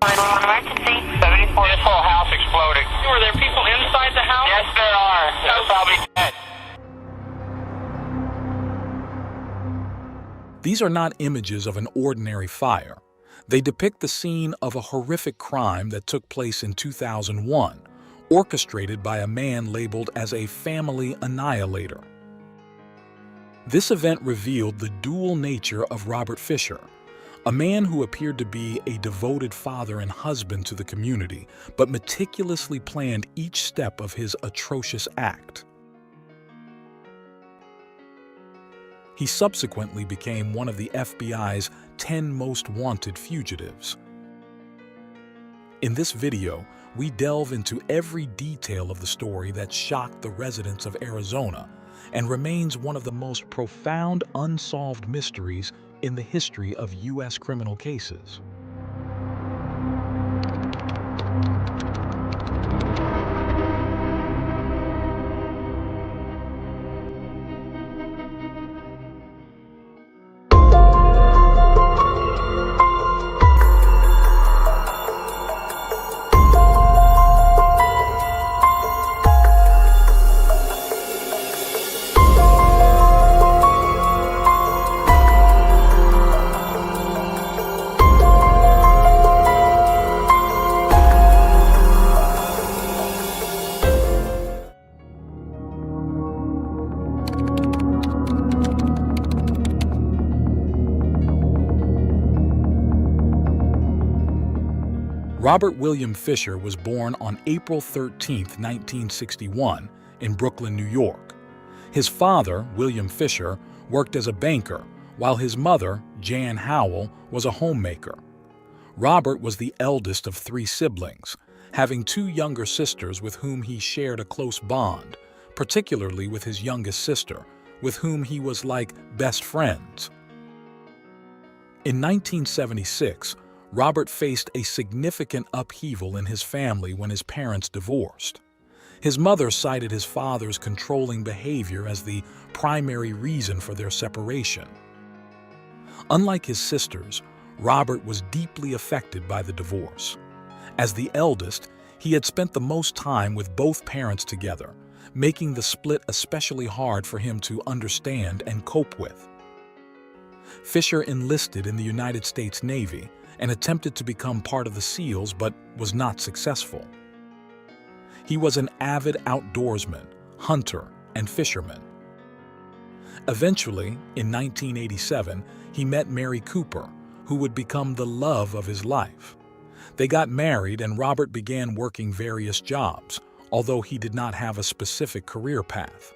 Emergency. 74, this whole house exploded. Were there people inside the house? Yes, there are. They're probably dead. These are not images of an ordinary fire. They depict the scene of a horrific crime that took place in 2001, orchestrated by a man labeled as a family annihilator. This event revealed the dual nature of Robert Fisher, a man who appeared to be a devoted father and husband to the community, but meticulously planned each step of his atrocious act. He subsequently became one of the FBI's 10 most wanted fugitives. In this video, we delve into every detail of the story that shocked the residents of Arizona and remains one of the most profound unsolved mysteries in the history of U.S. criminal cases. Robert William Fisher was born on April 13, 1961, in Brooklyn, New York. His father, William Fisher, worked as a banker, while his mother, Jan Howell, was a homemaker. Robert was the eldest of 3 siblings, having 2 younger sisters with whom he shared a close bond, particularly with his youngest sister, with whom he was like best friends. In 1976, Robert faced a significant upheaval in his family when his parents divorced. His mother cited his father's controlling behavior as the primary reason for their separation. Unlike his sisters, Robert was deeply affected by the divorce. As the eldest, he had spent the most time with both parents together, making the split especially hard for him to understand and cope with. Fisher enlisted in the United States Navy and attempted to become part of the SEALs but was not successful. He was an avid outdoorsman, hunter, and fisherman. Eventually, in 1987, he met Mary Cooper, who would become the love of his life. They got married and Robert began working various jobs, although he did not have a specific career path.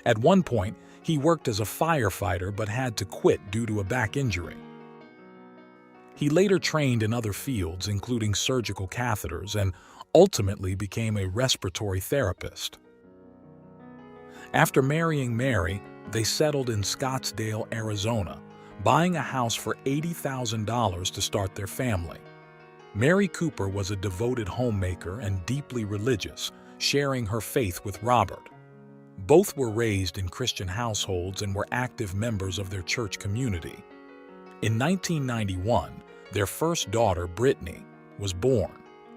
At one point, he worked as a firefighter but had to quit due to a back injury. He later trained in other fields, including surgical catheters, and ultimately became a respiratory therapist. After marrying Mary, they settled in Scottsdale, Arizona, buying a house for $80,000 to start their family. Mary Cooper was a devoted homemaker and deeply religious, sharing her faith with Robert. Both were raised in Christian households and were active members of their church community. In 1991, their first daughter, Brittany, was born,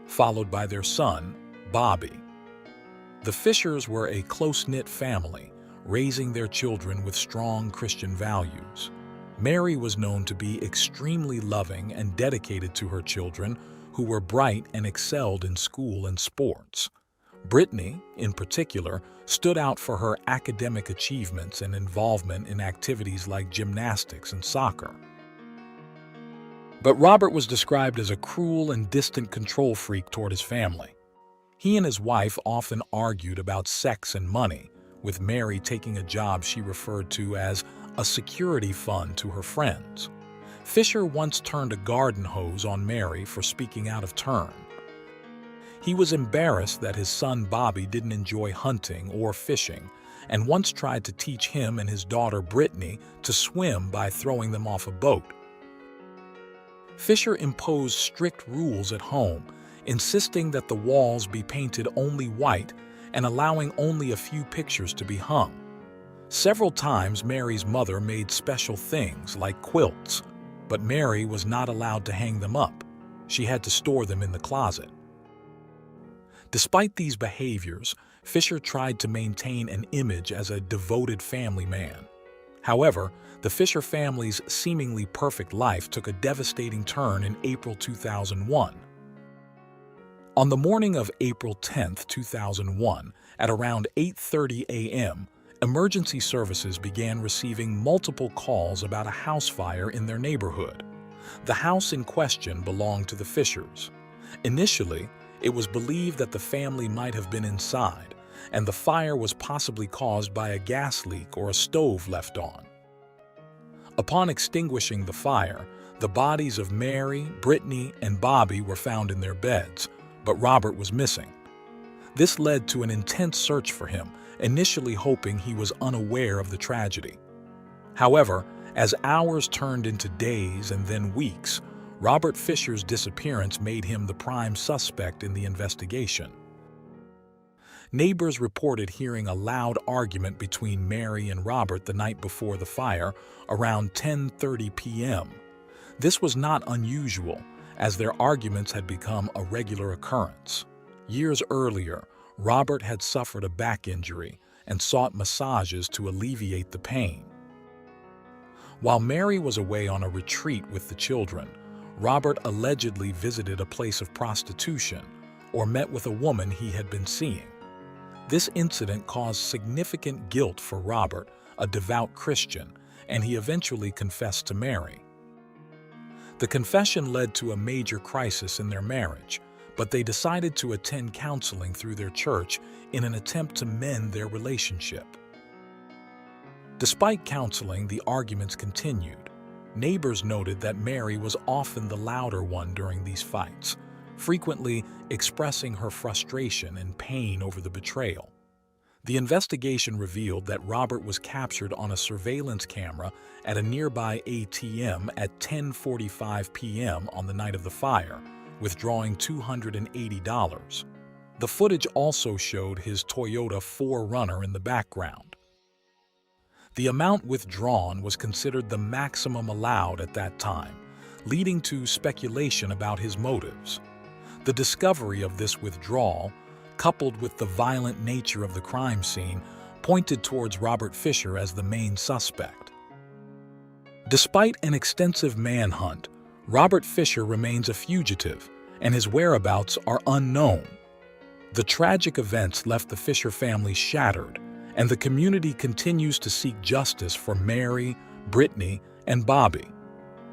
followed by their son, Bobby. The Fishers were a close-knit family, raising their children with strong Christian values. Mary was known to be extremely loving and dedicated to her children, who were bright and excelled in school and sports. Brittany, in particular, stood out for her academic achievements and involvement in activities like gymnastics and soccer. But Robert was described as a cruel and distant control freak toward his family. He and his wife often argued about sex and money, with Mary taking a job she referred to as a security fund to her friends. Fisher once turned a garden hose on Mary for speaking out of turn. He was embarrassed that his son Bobby didn't enjoy hunting or fishing, and once tried to teach him and his daughter Brittany to swim by throwing them off a boat. Fisher imposed strict rules at home, insisting that the walls be painted only white and allowing only a few pictures to be hung. Several times Mary's mother made special things like quilts, but Mary was not allowed to hang them up. She had to store them in the closet. Despite these behaviors, Fisher tried to maintain an image as a devoted family man. However, the Fisher family's seemingly perfect life took a devastating turn in April 2001. On the morning of April 10, 2001, at around 8:30 a.m., emergency services began receiving multiple calls about a house fire in their neighborhood. The house in question belonged to the Fishers. Initially, it was believed that the family might have been inside, and the fire was possibly caused by a gas leak or a stove left on. Upon extinguishing the fire, the bodies of Mary, Brittany, and Bobby were found in their beds, but Robert was missing. This led to an intense search for him, initially hoping he was unaware of the tragedy. However, as hours turned into days and then weeks, Robert Fisher's disappearance made him the prime suspect in the investigation. Neighbors reported hearing a loud argument between Mary and Robert the night before the fire, around 10:30 p.m. This was not unusual, as their arguments had become a regular occurrence. Years earlier, Robert had suffered a back injury and sought massages to alleviate the pain. While Mary was away on a retreat with the children, Robert allegedly visited a place of prostitution or met with a woman he had been seeing. This incident caused significant guilt for Robert, a devout Christian, and he eventually confessed to Mary. The confession led to a major crisis in their marriage, but they decided to attend counseling through their church in an attempt to mend their relationship. Despite counseling, the arguments continued. Neighbors noted that Mary was often the louder one during these fights, frequently expressing her frustration and pain over the betrayal. The investigation revealed that Robert was captured on a surveillance camera at a nearby ATM at 10:45 p.m. on the night of the fire, withdrawing $280. The footage also showed his Toyota 4Runner in the background. The amount withdrawn was considered the maximum allowed at that time, leading to speculation about his motives. The discovery of this withdrawal, coupled with the violent nature of the crime scene, pointed towards Robert Fisher as the main suspect. Despite an extensive manhunt, Robert Fisher remains a fugitive, and his whereabouts are unknown. The tragic events left the Fisher family shattered, and the community continues to seek justice for Mary, Brittany, and Bobby.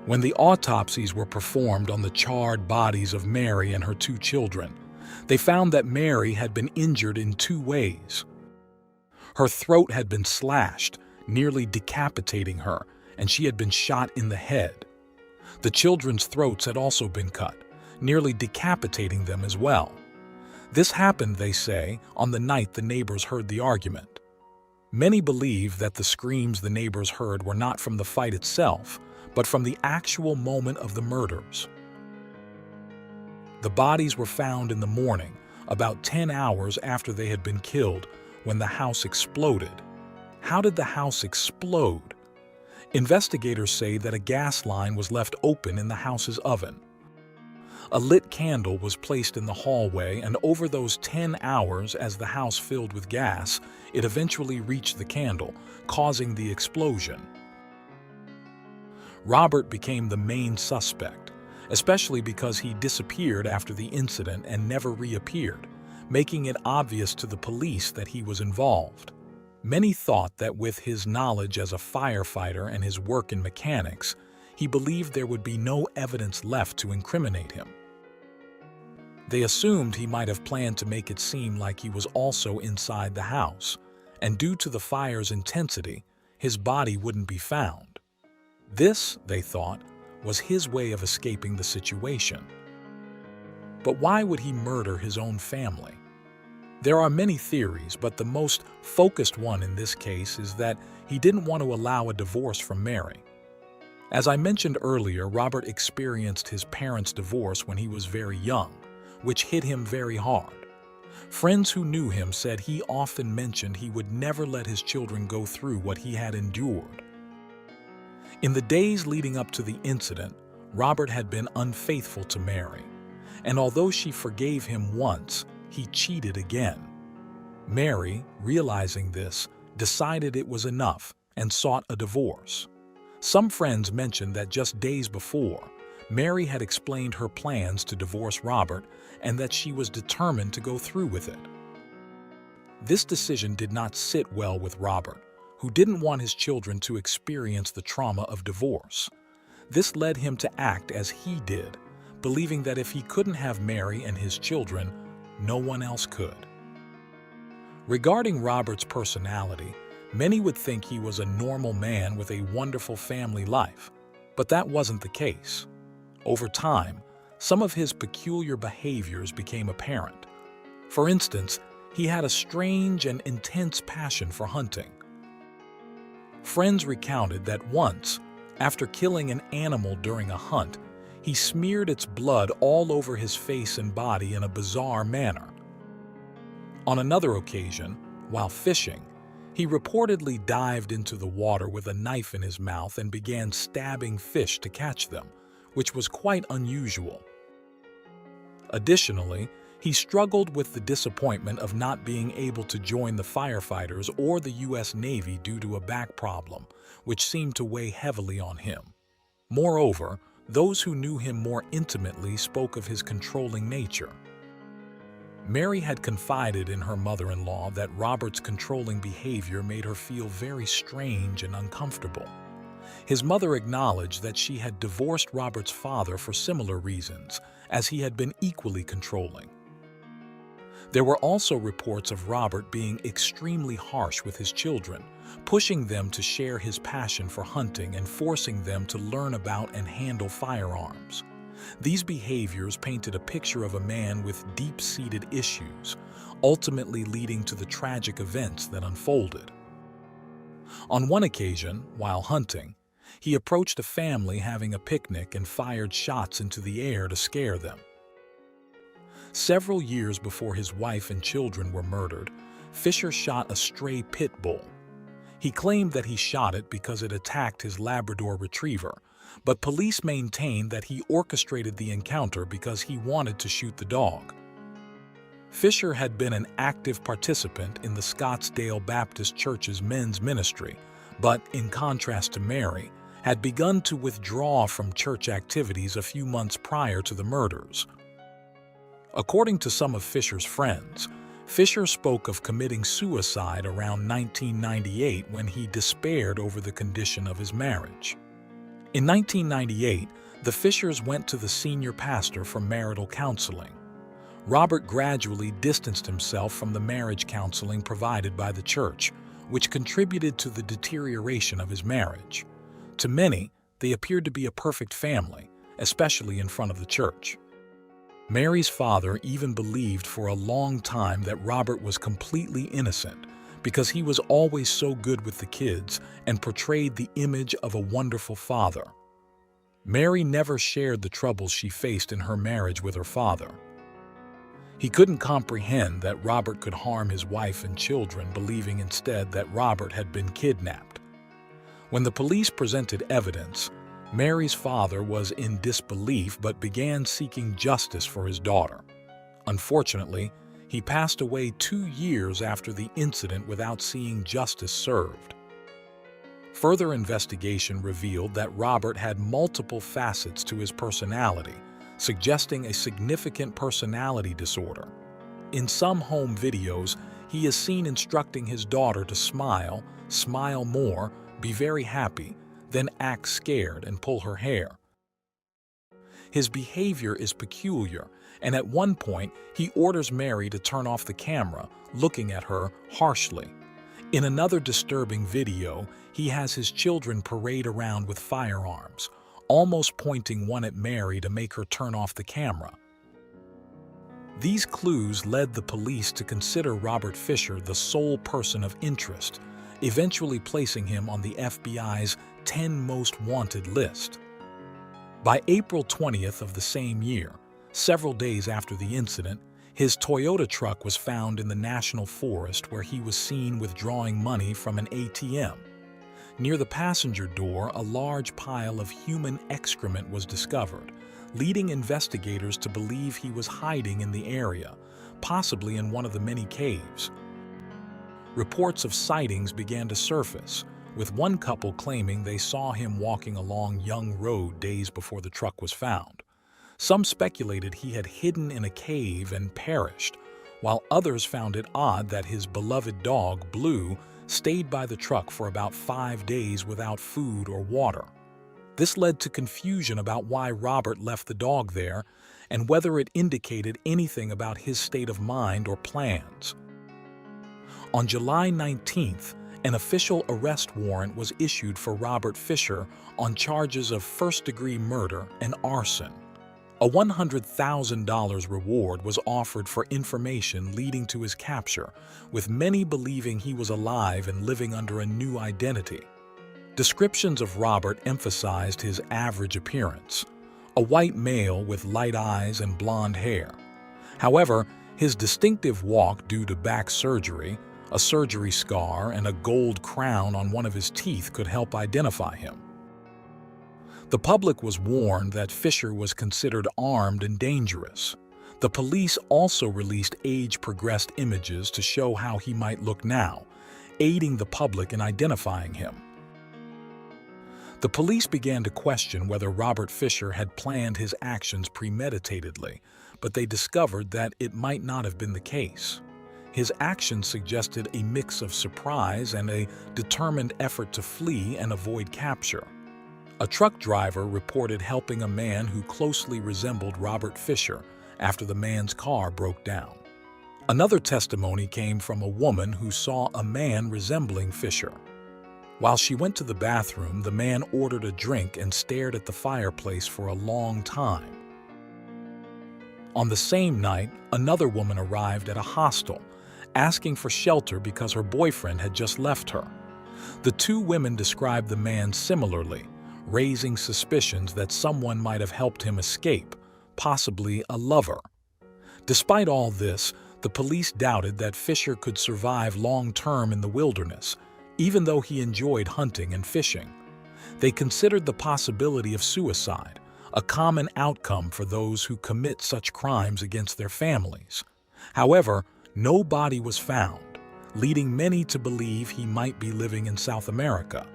When the autopsies were performed on the charred bodies of Mary and her two children, they found that Mary had been injured in two ways. Her throat had been slashed, nearly decapitating her, and she had been shot in the head. The children's throats had also been cut, nearly decapitating them as well. This happened, they say, on the night the neighbors heard the argument. Many believe that the screams the neighbors heard were not from the fight itself, but from the actual moment of the murders. The bodies were found in the morning, about 10 hours after they had been killed, when the house exploded. How did the house explode? Investigators say that a gas line was left open in the house's oven. A lit candle was placed in the hallway, and over those 10 hours, as the house filled with gas, it eventually reached the candle, causing the explosion. Robert became the main suspect, especially because he disappeared after the incident and never reappeared, making it obvious to the police that he was involved. Many thought that with his knowledge as a firefighter and his work in mechanics, he believed there would be no evidence left to incriminate him. They assumed he might have planned to make it seem like he was also inside the house, and due to the fire's intensity, his body wouldn't be found. This, they thought, was his way of escaping the situation. But why would he murder his own family? There are many theories, but the most focused one in this case is that he didn't want to allow a divorce from Mary. As I mentioned earlier, Robert experienced his parents' divorce when he was very young, which hit him very hard. Friends who knew him said he often mentioned he would never let his children go through what he had endured. In the days leading up to the incident, Robert had been unfaithful to Mary, and although she forgave him once, he cheated again. Mary, realizing this, decided it was enough and sought a divorce. Some friends mentioned that just days before, Mary had explained her plans to divorce Robert and that she was determined to go through with it. This decision did not sit well with Robert, who didn't want his children to experience the trauma of divorce. This led him to act as he did, believing that if he couldn't have Mary and his children, no one else could. Regarding Robert's personality, many would think he was a normal man with a wonderful family life, but that wasn't the case. Over time, some of his peculiar behaviors became apparent. For instance, he had a strange and intense passion for hunting. Friends recounted that once, after killing an animal during a hunt, he smeared its blood all over his face and body in a bizarre manner. On another occasion, while fishing, he reportedly dived into the water with a knife in his mouth and began stabbing fish to catch them, which was quite unusual. Additionally, he struggled with the disappointment of not being able to join the firefighters or the U.S. Navy due to a back problem, which seemed to weigh heavily on him. Moreover, those who knew him more intimately spoke of his controlling nature. Mary had confided in her mother-in-law that Robert's controlling behavior made her feel very strange and uncomfortable. His mother acknowledged that she had divorced Robert's father for similar reasons, as he had been equally controlling. There were also reports of Robert being extremely harsh with his children, pushing them to share his passion for hunting and forcing them to learn about and handle firearms. These behaviors painted a picture of a man with deep-seated issues, ultimately leading to the tragic events that unfolded. On one occasion, while hunting, he approached a family having a picnic and fired shots into the air to scare them. Several years before his wife and children were murdered, Fisher shot a stray pit bull. He claimed that he shot it because it attacked his Labrador retriever, but police maintained that he orchestrated the encounter because he wanted to shoot the dog. Fisher had been an active participant in the Scottsdale Baptist Church's men's ministry, but, in contrast to Mary, had begun to withdraw from church activities a few months prior to the murders. According to some of Fisher's friends, Fisher spoke of committing suicide around 1998 when he despaired over the condition of his marriage. In 1998, the Fishers went to the senior pastor for marital counseling. Robert gradually distanced himself from the marriage counseling provided by the church, which contributed to the deterioration of his marriage. To many, they appeared to be a perfect family, especially in front of the church. Mary's father even believed for a long time that Robert was completely innocent because he was always so good with the kids and portrayed the image of a wonderful father. Mary never shared the troubles she faced in her marriage with her father. He couldn't comprehend that Robert could harm his wife and children, believing instead that Robert had been kidnapped. When the police presented evidence, Mary's father was in disbelief but began seeking justice for his daughter. Unfortunately, he passed away 2 years after the incident without seeing justice served. Further investigation revealed that Robert had multiple facets to his personality, suggesting a significant personality disorder. In some home videos, he is seen instructing his daughter to smile, smile more, be very happy, then act scared and pull her hair. His behavior is peculiar, and at one point, he orders Mary to turn off the camera, looking at her harshly. In another disturbing video, he has his children parade around with firearms, almost pointing one at Mary to make her turn off the camera. These clues led the police to consider Robert Fisher the sole person of interest, eventually placing him on the FBI's 10 Most Wanted list. By April 20th of the same year, several days after the incident, his Toyota truck was found in the National Forest where he was seen withdrawing money from an ATM. Near the passenger door, a large pile of human excrement was discovered, leading investigators to believe he was hiding in the area, possibly in one of the many caves. Reports of sightings began to surface, with one couple claiming they saw him walking along Young Road days before the truck was found. Some speculated he had hidden in a cave and perished, while others found it odd that his beloved dog, Blue, stayed by the truck for about 5 days without food or water. This led to confusion about why Robert left the dog there and whether it indicated anything about his state of mind or plans. On July 19th, an official arrest warrant was issued for Robert Fisher on charges of first-degree murder and arson. A $100,000 reward was offered for information leading to his capture, with many believing he was alive and living under a new identity. Descriptions of Robert emphasized his average appearance, a white male with light eyes and blonde hair. However, his distinctive walk due to back surgery, a surgery scar, and a gold crown on one of his teeth could help identify him. The public was warned that Fisher was considered armed and dangerous. The police also released age-progressed images to show how he might look now, aiding the public in identifying him. The police began to question whether Robert Fisher had planned his actions premeditatedly, but they discovered that it might not have been the case. His actions suggested a mix of surprise and a determined effort to flee and avoid capture. A truck driver reported helping a man who closely resembled Robert Fisher after the man's car broke down. Another testimony came from a woman who saw a man resembling Fisher. While she went to the bathroom, the man ordered a drink and stared at the fireplace for a long time. On the same night, another woman arrived at a hostel, asking for shelter because her boyfriend had just left her. The two women described the man similarly, raising suspicions that someone might have helped him escape, possibly a lover. Despite all this, the police doubted that Fisher could survive long-term in the wilderness, even though he enjoyed hunting and fishing. They considered the possibility of suicide, a common outcome for those who commit such crimes against their families. However, no body was found, leading many to believe he might be living in South America.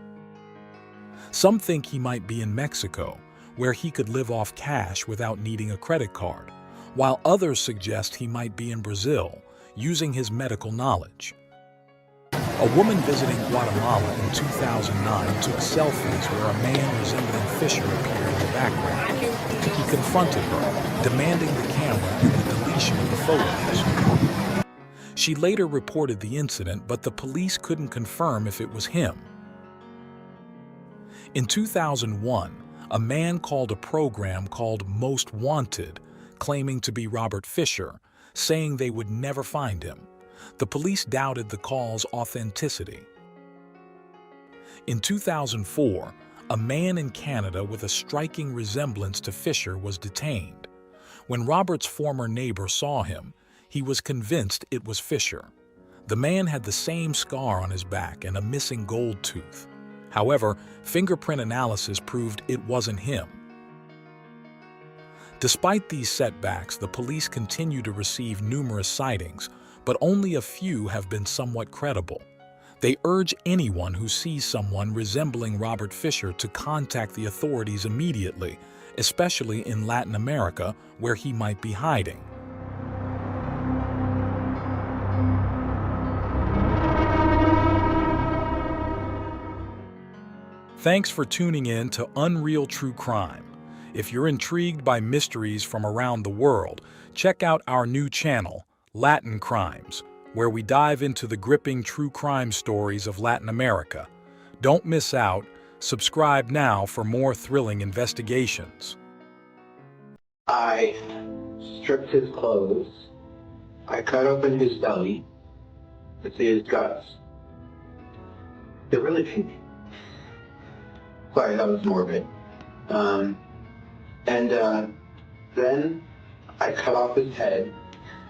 Some think he might be in Mexico, where he could live off cash without needing a credit card, while others suggest he might be in Brazil, using his medical knowledge. A woman visiting Guatemala in 2009 took selfies where a man resembling Fisher appeared in the background. He confronted her, demanding the camera and the deletion of the photos. She later reported the incident, but the police couldn't confirm if it was him. In 2001, a man called a program called Most Wanted, claiming to be Robert Fisher, saying they would never find him. The police doubted the call's authenticity. In 2004, a man in Canada with a striking resemblance to Fisher was detained. When Robert's former neighbor saw him, he was convinced it was Fisher. The man had the same scar on his back and a missing gold tooth. However, fingerprint analysis proved it wasn't him. Despite these setbacks, the police continue to receive numerous sightings, but only a few have been somewhat credible. They urge anyone who sees someone resembling Robert Fisher to contact the authorities immediately, especially in Latin America, where he might be hiding. Thanks for tuning in to Unreal True Crime. If you're intrigued by mysteries from around the world, check out our new channel, Latin Crimes, where we dive into the gripping true crime stories of Latin America. Don't miss out. Subscribe now for more thrilling investigations. I stripped his clothes. I cut open his belly to see his guts. They're really pink. Sorry, that was morbid. Then I cut off his head.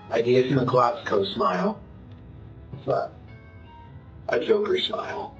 I gave him a Glasgow smile, but a Joker smile.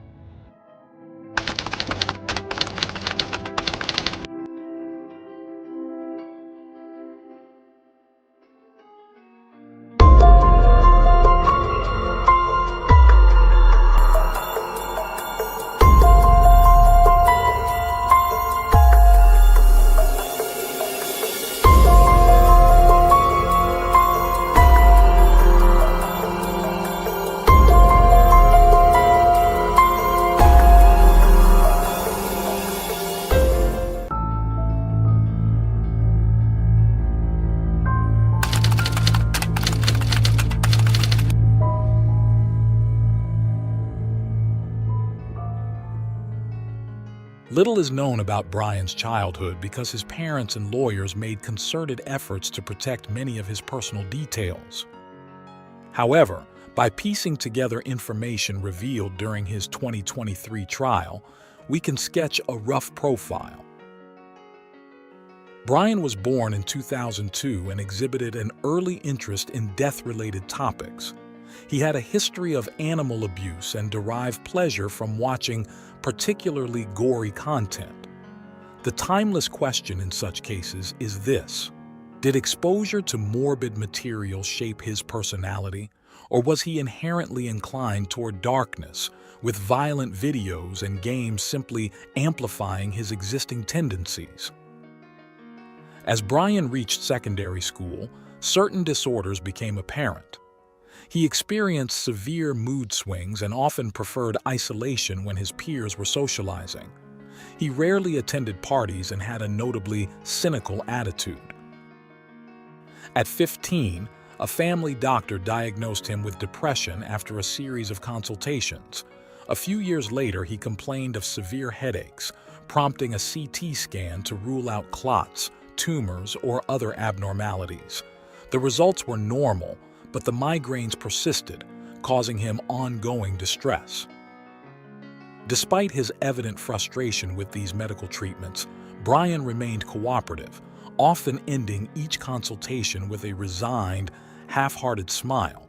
Little is known about Brian's childhood because his parents and lawyers made concerted efforts to protect many of his personal details. However, by piecing together information revealed during his 2023 trial, we can sketch a rough profile. Brian was born in 2002 and exhibited an early interest in death-related topics. He had a history of animal abuse and derived pleasure from watching particularly gory content. The timeless question in such cases is this: did exposure to morbid material shape his personality, or was he inherently inclined toward darkness, with violent videos and games simply amplifying his existing tendencies? As Brian reached secondary school, certain disorders became apparent. He experienced severe mood swings and often preferred isolation when his peers were socializing. He rarely attended parties and had a notably cynical attitude. At 15, a family doctor diagnosed him with depression after a series of consultations. A few years later, he complained of severe headaches, prompting a CT scan to rule out clots, tumors, or other abnormalities. The results were normal, but the migraines persisted, causing him ongoing distress. Despite his evident frustration with these medical treatments, Brian remained cooperative, often ending each consultation with a resigned, half-hearted smile.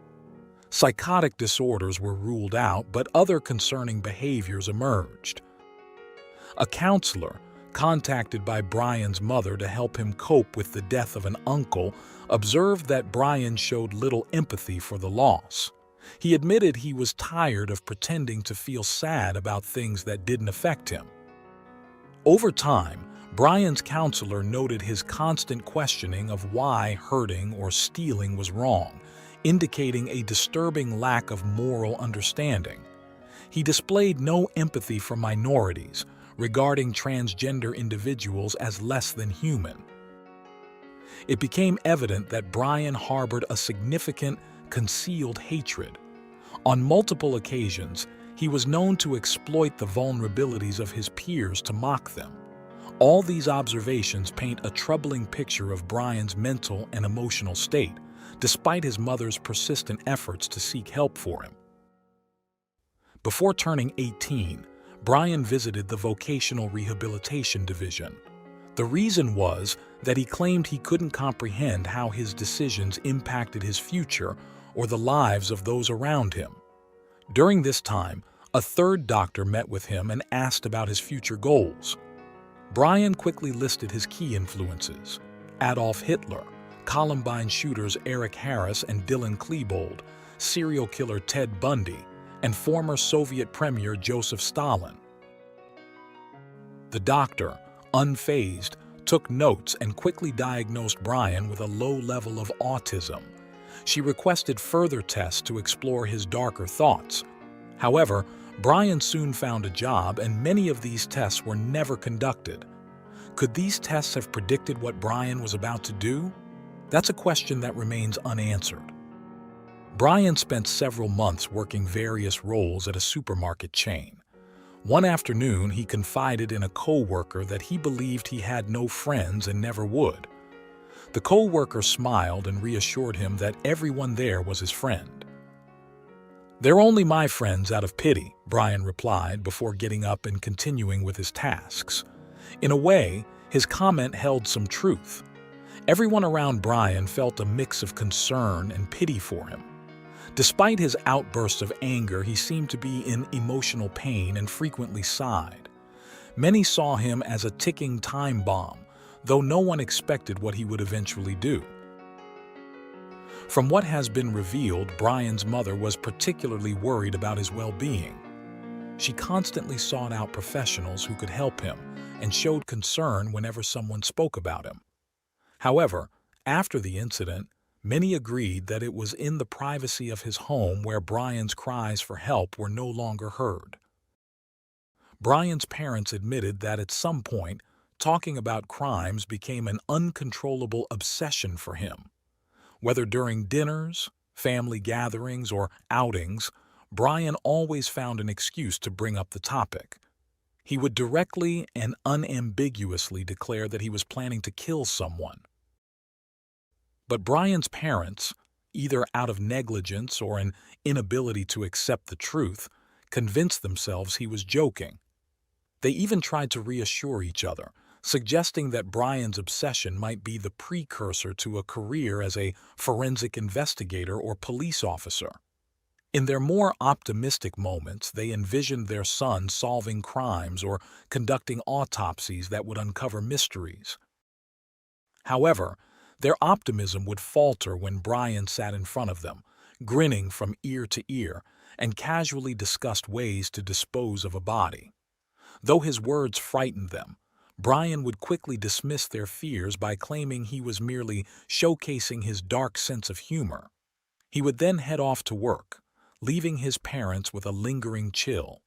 Psychotic disorders were ruled out, but other concerning behaviors emerged. A counselor, contacted by Brian's mother to help him cope with the death of an uncle, observed that Brian showed little empathy for the loss. He admitted he was tired of pretending to feel sad about things that didn't affect him. Over time, Brian's counselor noted his constant questioning of why hurting or stealing was wrong, indicating a disturbing lack of moral understanding. He displayed no empathy for minorities, regarding transgender individuals as less than human. It became evident that Brian harbored a significant, concealed hatred. On multiple occasions, he was known to exploit the vulnerabilities of his peers to mock them. All these observations paint a troubling picture of Brian's mental and emotional state, despite his mother's persistent efforts to seek help for him. Before turning 18, Brian visited the Vocational Rehabilitation Division. The reason was that he claimed he couldn't comprehend how his decisions impacted his future or the lives of those around him. During this time, a third doctor met with him and asked about his future goals. Brian quickly listed his key influences: Adolf Hitler, Columbine shooters Eric Harris and Dylan Klebold, serial killer Ted Bundy, and former Soviet Premier Joseph Stalin. The doctor, unfazed, took notes and quickly diagnosed Brian with a low level of autism. She requested further tests to explore his darker thoughts. However, Brian soon found a job, and many of these tests were never conducted. Could these tests have predicted what Brian was about to do? That's a question that remains unanswered. Brian spent several months working various roles at a supermarket chain. One afternoon, he confided in a co-worker that he believed he had no friends and never would. The co-worker smiled and reassured him that everyone there was his friend. "They're only my friends out of pity," Brian replied before getting up and continuing with his tasks. In a way, his comment held some truth. Everyone around Brian felt a mix of concern and pity for him. Despite his outbursts of anger, he seemed to be in emotional pain and frequently sighed. Many saw him as a ticking time bomb, though no one expected what he would eventually do. From what has been revealed, Brian's mother was particularly worried about his well-being. She constantly sought out professionals who could help him and showed concern whenever someone spoke about him. However, after the incident, many agreed that it was in the privacy of his home where Brian's cries for help were no longer heard. Brian's parents admitted that at some point, talking about crimes became an uncontrollable obsession for him. Whether during dinners, family gatherings, or outings, Brian always found an excuse to bring up the topic. He would directly and unambiguously declare that he was planning to kill someone. But Brian's parents, either out of negligence or an inability to accept the truth, convinced themselves he was joking. They even tried to reassure each other, suggesting that Brian's obsession might be the precursor to a career as a forensic investigator or police officer. In their more optimistic moments, they envisioned their son solving crimes or conducting autopsies that would uncover mysteries. However, their optimism would falter when Brian sat in front of them, grinning from ear to ear, and casually discussed ways to dispose of a body. Though his words frightened them, Brian would quickly dismiss their fears by claiming he was merely showcasing his dark sense of humor. He would then head off to work, leaving his parents with a lingering chill.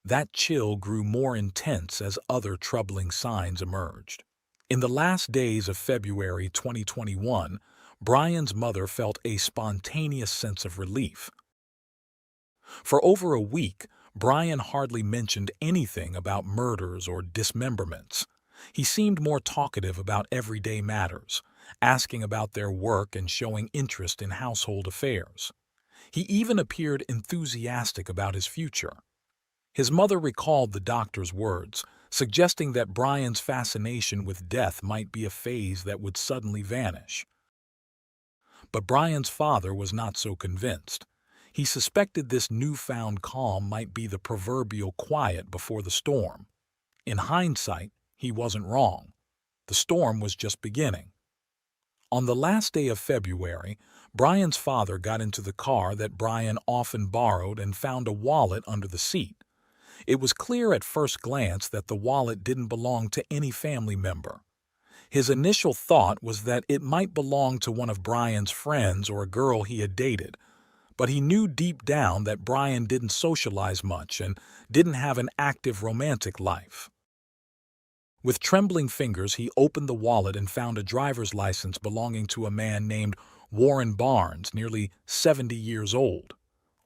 That chill grew more intense as other troubling signs emerged. In the last days of February 2021, Brian's mother felt a spontaneous sense of relief. For over a week, Brian hardly mentioned anything about murders or dismemberments. He seemed more talkative about everyday matters, asking about their work and showing interest in household affairs. He even appeared enthusiastic about his future. His mother recalled the doctor's words, suggesting that Brian's fascination with death might be a phase that would suddenly vanish. But Brian's father was not so convinced. He suspected this newfound calm might be the proverbial quiet before the storm. In hindsight, he wasn't wrong. The storm was just beginning. On the last day of February, Brian's father got into the car that Brian often borrowed and found a wallet under the seat. It was clear at first glance that the wallet didn't belong to any family member. His initial thought was that it might belong to one of Brian's friends or a girl he had dated, but he knew deep down that Brian didn't socialize much and didn't have an active romantic life. With trembling fingers, he opened the wallet and found a driver's license belonging to a man named Warren Barnes, nearly 70 years old.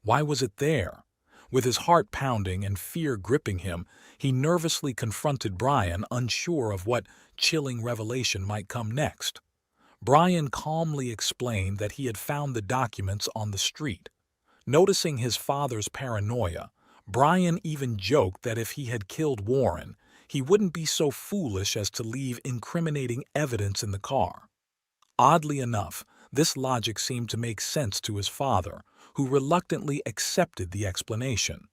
Why was it there? With his heart pounding and fear gripping him, he nervously confronted Brian, unsure of what chilling revelation might come next. Brian calmly explained that he had found the documents on the street. Noticing his father's paranoia, Brian even joked that if he had killed Warren, he wouldn't be so foolish as to leave incriminating evidence in the car. Oddly enough, this logic seemed to make sense to his father, who reluctantly accepted the explanation.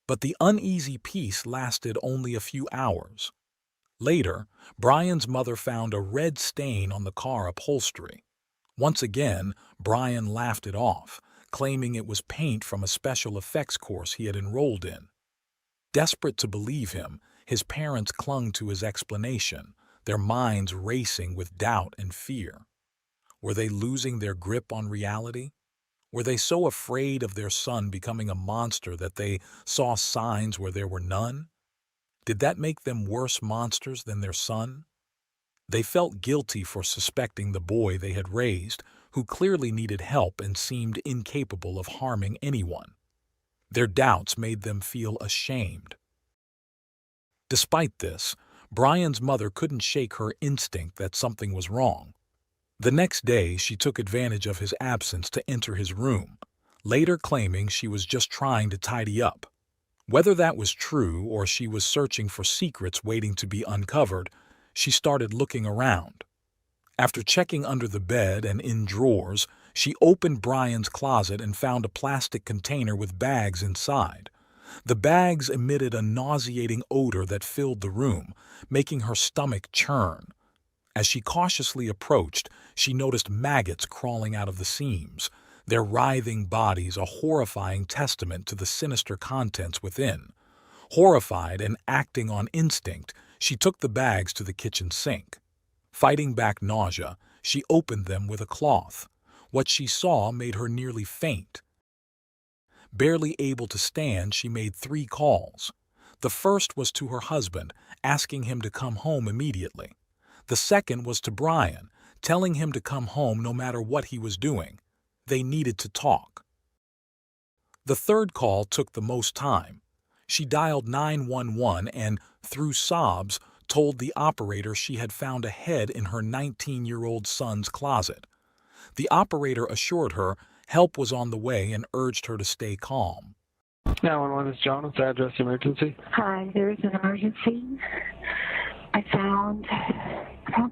But the uneasy peace lasted only a few hours. Later, Brian's mother found a red stain on the car upholstery. Once again, Brian laughed it off, claiming it was paint from a special effects course he had enrolled in. Desperate to believe him, his parents clung to his explanation, their minds racing with doubt and fear. Were they losing their grip on reality? Were they so afraid of their son becoming a monster that they saw signs where there were none? Did that make them worse monsters than their son? They felt guilty for suspecting the boy they had raised, who clearly needed help and seemed incapable of harming anyone. Their doubts made them feel ashamed. Despite this, Brian's mother couldn't shake her instinct that something was wrong. The next day, she took advantage of his absence to enter his room, later claiming she was just trying to tidy up. Whether that was true or she was searching for secrets waiting to be uncovered, she started looking around. After checking under the bed and in drawers, she opened Brian's closet and found a plastic container with bags inside. The bags emitted a nauseating odor that filled the room, making her stomach churn. As she cautiously approached, she noticed maggots crawling out of the seams, their writhing bodies a horrifying testament to the sinister contents within. Horrified and acting on instinct, she took the bags to the kitchen sink. Fighting back nausea, she opened them with a cloth. What she saw made her nearly faint. Barely able to stand, she made 3 calls. The first was to her husband, asking him to come home immediately. The second was to Brian, telling him to come home no matter what he was doing. They needed to talk. The third call took the most time. She dialed 911 and, through sobs, told the operator she had found a head in her 19-year-old son's closet. The operator assured her help was on the way and urged her to stay calm. 911 is John. What's the address emergency? Hi, there is an emergency. I found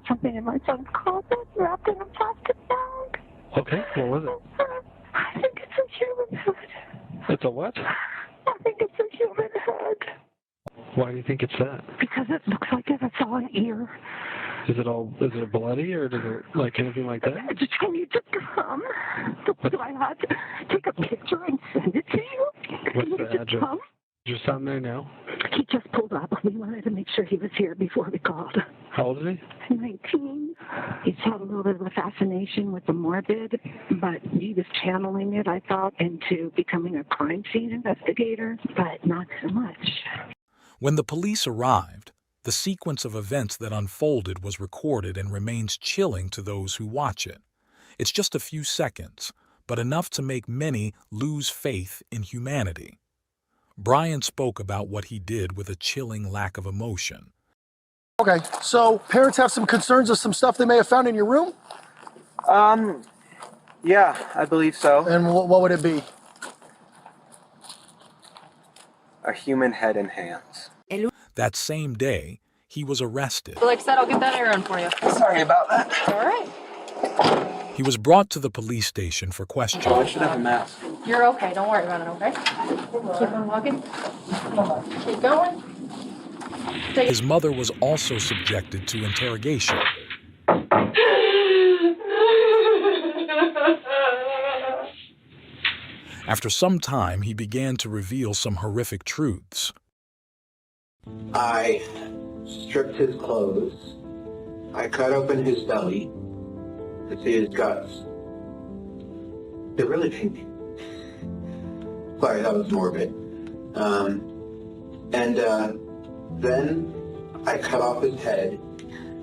something in my son's closet wrapped in a plastic bag. Okay, what was it? I think it's a human head. It's a what? I think it's a human head. Why do you think it's that? Because it looks like it. I saw an ear. Is it bloody or does it like anything like that? Can you just come? Do I have to take a picture and send it to you? What's Can you the just address? come? Is your son there now? He just pulled up. We wanted to make sure he was here before we called. How old is he? 19. He's had a little bit of a fascination with the morbid, but he was channeling it, I thought, into becoming a crime scene investigator, but not so much. When the police arrived, the sequence of events that unfolded was recorded and remains chilling to those who watch it. It's just a few seconds, but enough to make many lose faith in humanity. Brian spoke about what he did with a chilling lack of emotion. Okay, so parents have some concerns of some stuff they may have found in your room? Yeah, I believe so. And what would it be? A human head and hands. That same day, he was arrested. Like I said, I'll get that errand for you. Sorry about that. All right. He was brought to the police station for questioning. I should have a mask. You're okay. Don't worry about it, okay? Keep on walking. Keep going. His mother was also subjected to interrogation. After some time, he began to reveal some horrific truths. I stripped his clothes. I cut open his belly to see his guts. They're really pink. Sorry, that was morbid. Then I cut off his head.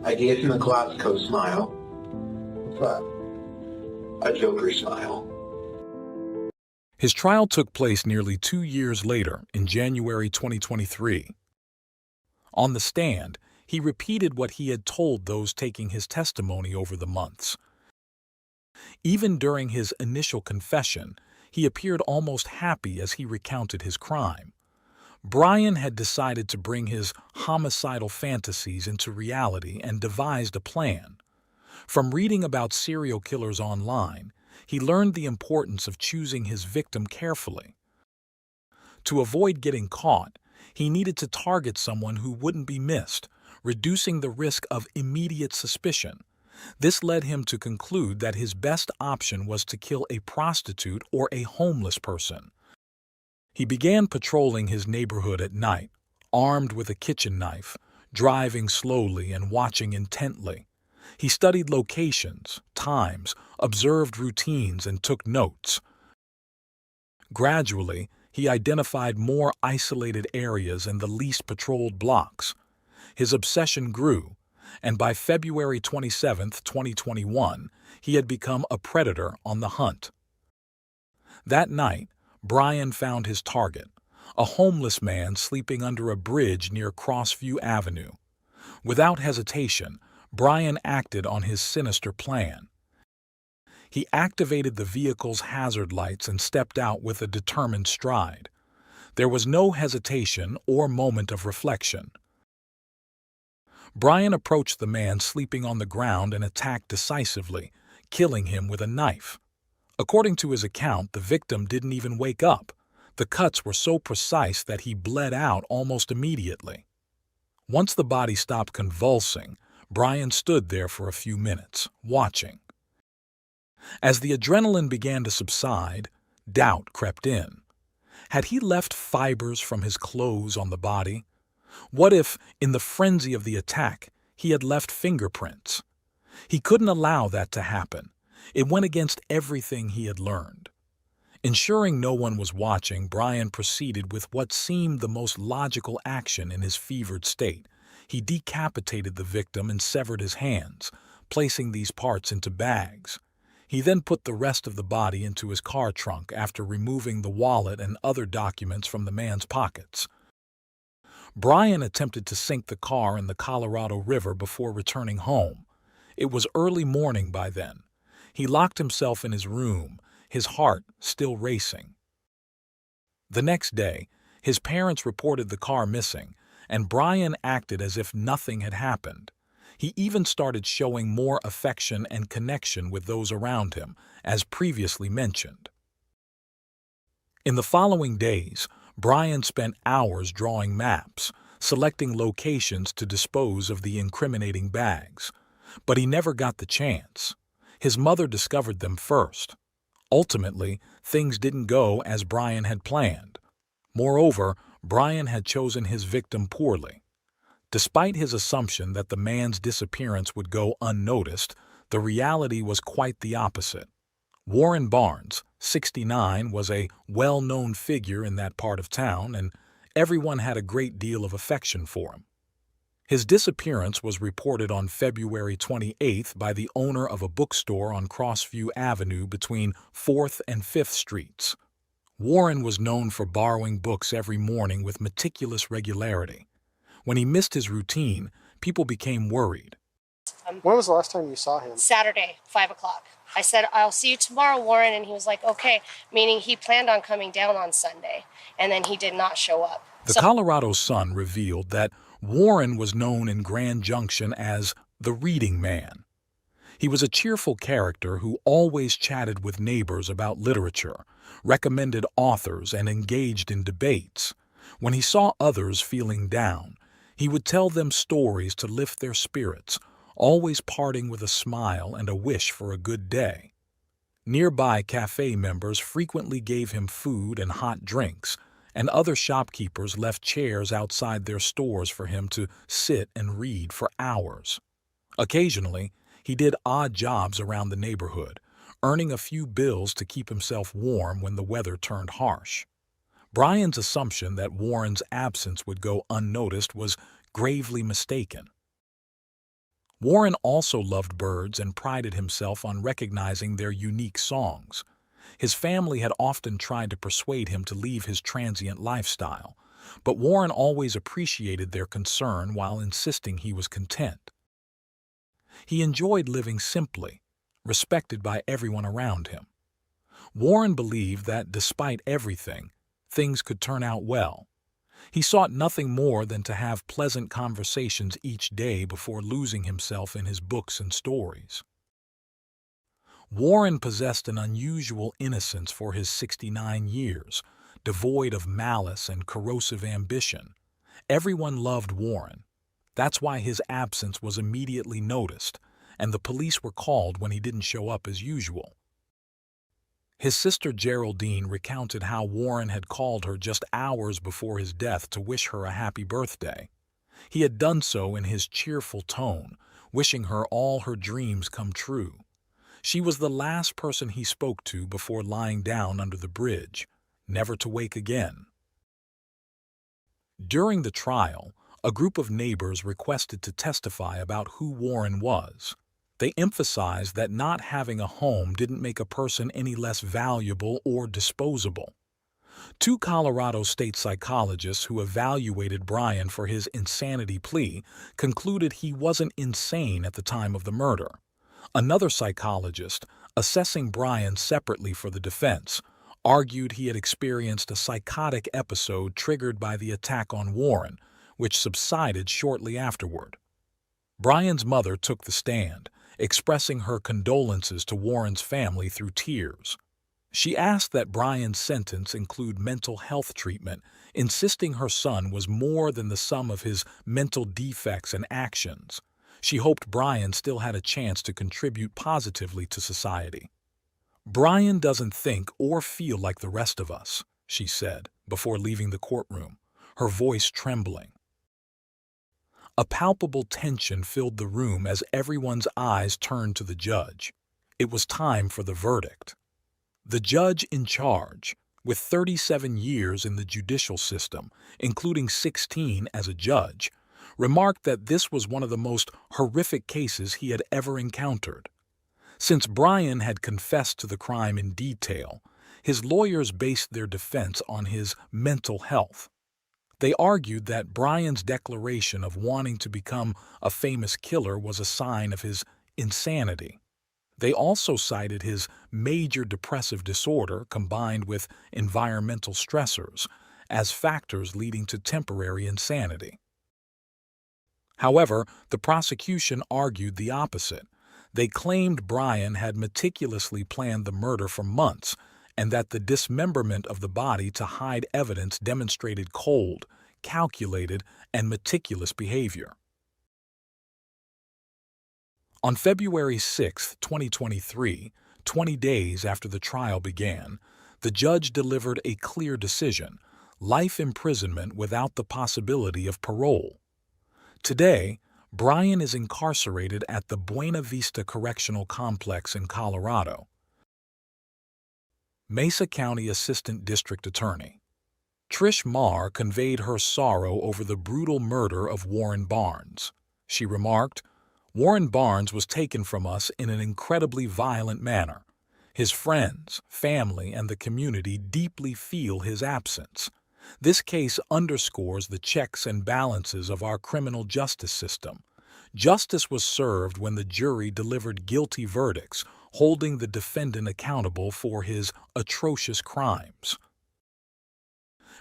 I gave him a Glasgow smile. But a Joker smile. His trial took place nearly 2 years later, in January 2023. On the stand, he repeated what he had told those taking his testimony over the months. Even during his initial confession, he appeared almost happy as he recounted his crime. Brian had decided to bring his homicidal fantasies into reality and devised a plan. From reading about serial killers online, he learned the importance of choosing his victim carefully. To avoid getting caught, he needed to target someone who wouldn't be missed, reducing the risk of immediate suspicion. This led him to conclude that his best option was to kill a prostitute or a homeless person. He began patrolling his neighborhood at night, armed with a kitchen knife, driving slowly and watching intently. He studied locations, times, observed routines, and took notes. Gradually, he identified more isolated areas and the least patrolled blocks. His obsession grew, and by February 27, 2021, he had become a predator on the hunt. That night, Brian found his target, a homeless man sleeping under a bridge near Crossview Avenue. Without hesitation, Brian acted on his sinister plan. He activated the vehicle's hazard lights and stepped out with a determined stride. There was no hesitation or moment of reflection. Brian approached the man sleeping on the ground and attacked decisively, killing him with a knife. According to his account, the victim didn't even wake up. The cuts were so precise that he bled out almost immediately. Once the body stopped convulsing, Brian stood there for a few minutes, watching. As the adrenaline began to subside, doubt crept in. Had he left fibers from his clothes on the body? What if, in the frenzy of the attack, he had left fingerprints? He couldn't allow that to happen. It went against everything he had learned. Ensuring no one was watching, Brian proceeded with what seemed the most logical action in his fevered state. He decapitated the victim and severed his hands, placing these parts into bags. He then put the rest of the body into his car trunk after removing the wallet and other documents from the man's pockets. Brian attempted to sink the car in the Colorado River before returning home. It was early morning by then. He locked himself in his room, his heart still racing. The next day, his parents reported the car missing, and Brian acted as if nothing had happened. He even started showing more affection and connection with those around him, as previously mentioned. In the following days, Brian spent hours drawing maps, selecting locations to dispose of the incriminating bags. But he never got the chance. His mother discovered them first. Ultimately, things didn't go as Brian had planned. Moreover, Brian had chosen his victim poorly. Despite his assumption that the man's disappearance would go unnoticed, the reality was quite the opposite. Warren Barnes, 69, was a well-known figure in that part of town, and everyone had a great deal of affection for him. His disappearance was reported on February 28th by the owner of a bookstore on Crossview Avenue between 4th and 5th Streets. Warren was known for borrowing books every morning with meticulous regularity. When he missed his routine, people became worried. When was the last time you saw him? Saturday, 5 o'clock. I said, I'll see you tomorrow, Warren. And he was like, okay, meaning he planned on coming down on Sunday. And then he did not show up. The Colorado Sun revealed that Warren was known in Grand Junction as the Reading Man. He was a cheerful character who always chatted with neighbors about literature, recommended authors, and engaged in debates. When he saw others feeling down, he would tell them stories to lift their spirits, always parting with a smile and a wish for a good day. Nearby cafe members frequently gave him food and hot drinks, and other shopkeepers left chairs outside their stores for him to sit and read for hours. Occasionally, he did odd jobs around the neighborhood, earning a few bills to keep himself warm when the weather turned harsh. Brian's assumption that Warren's absence would go unnoticed was gravely mistaken. Warren also loved birds and prided himself on recognizing their unique songs. His family had often tried to persuade him to leave his transient lifestyle, but Warren always appreciated their concern while insisting he was content. He enjoyed living simply, respected by everyone around him. Warren believed that despite everything, things could turn out well. He sought nothing more than to have pleasant conversations each day before losing himself in his books and stories. Warren possessed an unusual innocence for his 69 years, devoid of malice and corrosive ambition. Everyone loved Warren. That's why his absence was immediately noticed, and the police were called when he didn't show up as usual. His sister Geraldine recounted how Warren had called her just hours before his death to wish her a happy birthday. He had done so in his cheerful tone, wishing her all her dreams come true. She was the last person he spoke to before lying down under the bridge, never to wake again. During the trial, a group of neighbors requested to testify about who Warren was. They emphasized that not having a home didn't make a person any less valuable or disposable. Two Colorado state psychologists who evaluated Brian for his insanity plea concluded he wasn't insane at the time of the murder. Another psychologist, assessing Brian separately for the defense, argued he had experienced a psychotic episode triggered by the attack on Warren, which subsided shortly afterward. Brian's mother took the stand, expressing her condolences to Warren's family through tears. She asked that Brian's sentence include mental health treatment, insisting her son was more than the sum of his mental defects and actions. She hoped Brian still had a chance to contribute positively to society. "Brian doesn't think or feel like the rest of us," she said, before leaving the courtroom, her voice trembling. A palpable tension filled the room as everyone's eyes turned to the judge. It was time for the verdict. The judge in charge, with 37 years in the judicial system, including 16 as a judge, remarked that this was one of the most horrific cases he had ever encountered. Since Brian had confessed to the crime in detail, his lawyers based their defense on his mental health. They argued that Brian's declaration of wanting to become a famous killer was a sign of his insanity. They also cited his major depressive disorder combined with environmental stressors as factors leading to temporary insanity. However, the prosecution argued the opposite. They claimed Brian had meticulously planned the murder for months and that the dismemberment of the body to hide evidence demonstrated cold, calculated, and meticulous behavior. On February 6, 2023, 20 days after the trial began, the judge delivered a clear decision: life imprisonment without the possibility of parole. Today, Brian is incarcerated at the Buena Vista Correctional Complex in Colorado. Mesa County Assistant District Attorney Trish Marr conveyed her sorrow over the brutal murder of Warren Barnes. She remarked, "Warren Barnes was taken from us in an incredibly violent manner. His friends, family, and the community deeply feel his absence. This case underscores the checks and balances of our criminal justice system. Justice was served when the jury delivered guilty verdicts, holding the defendant accountable for his atrocious crimes."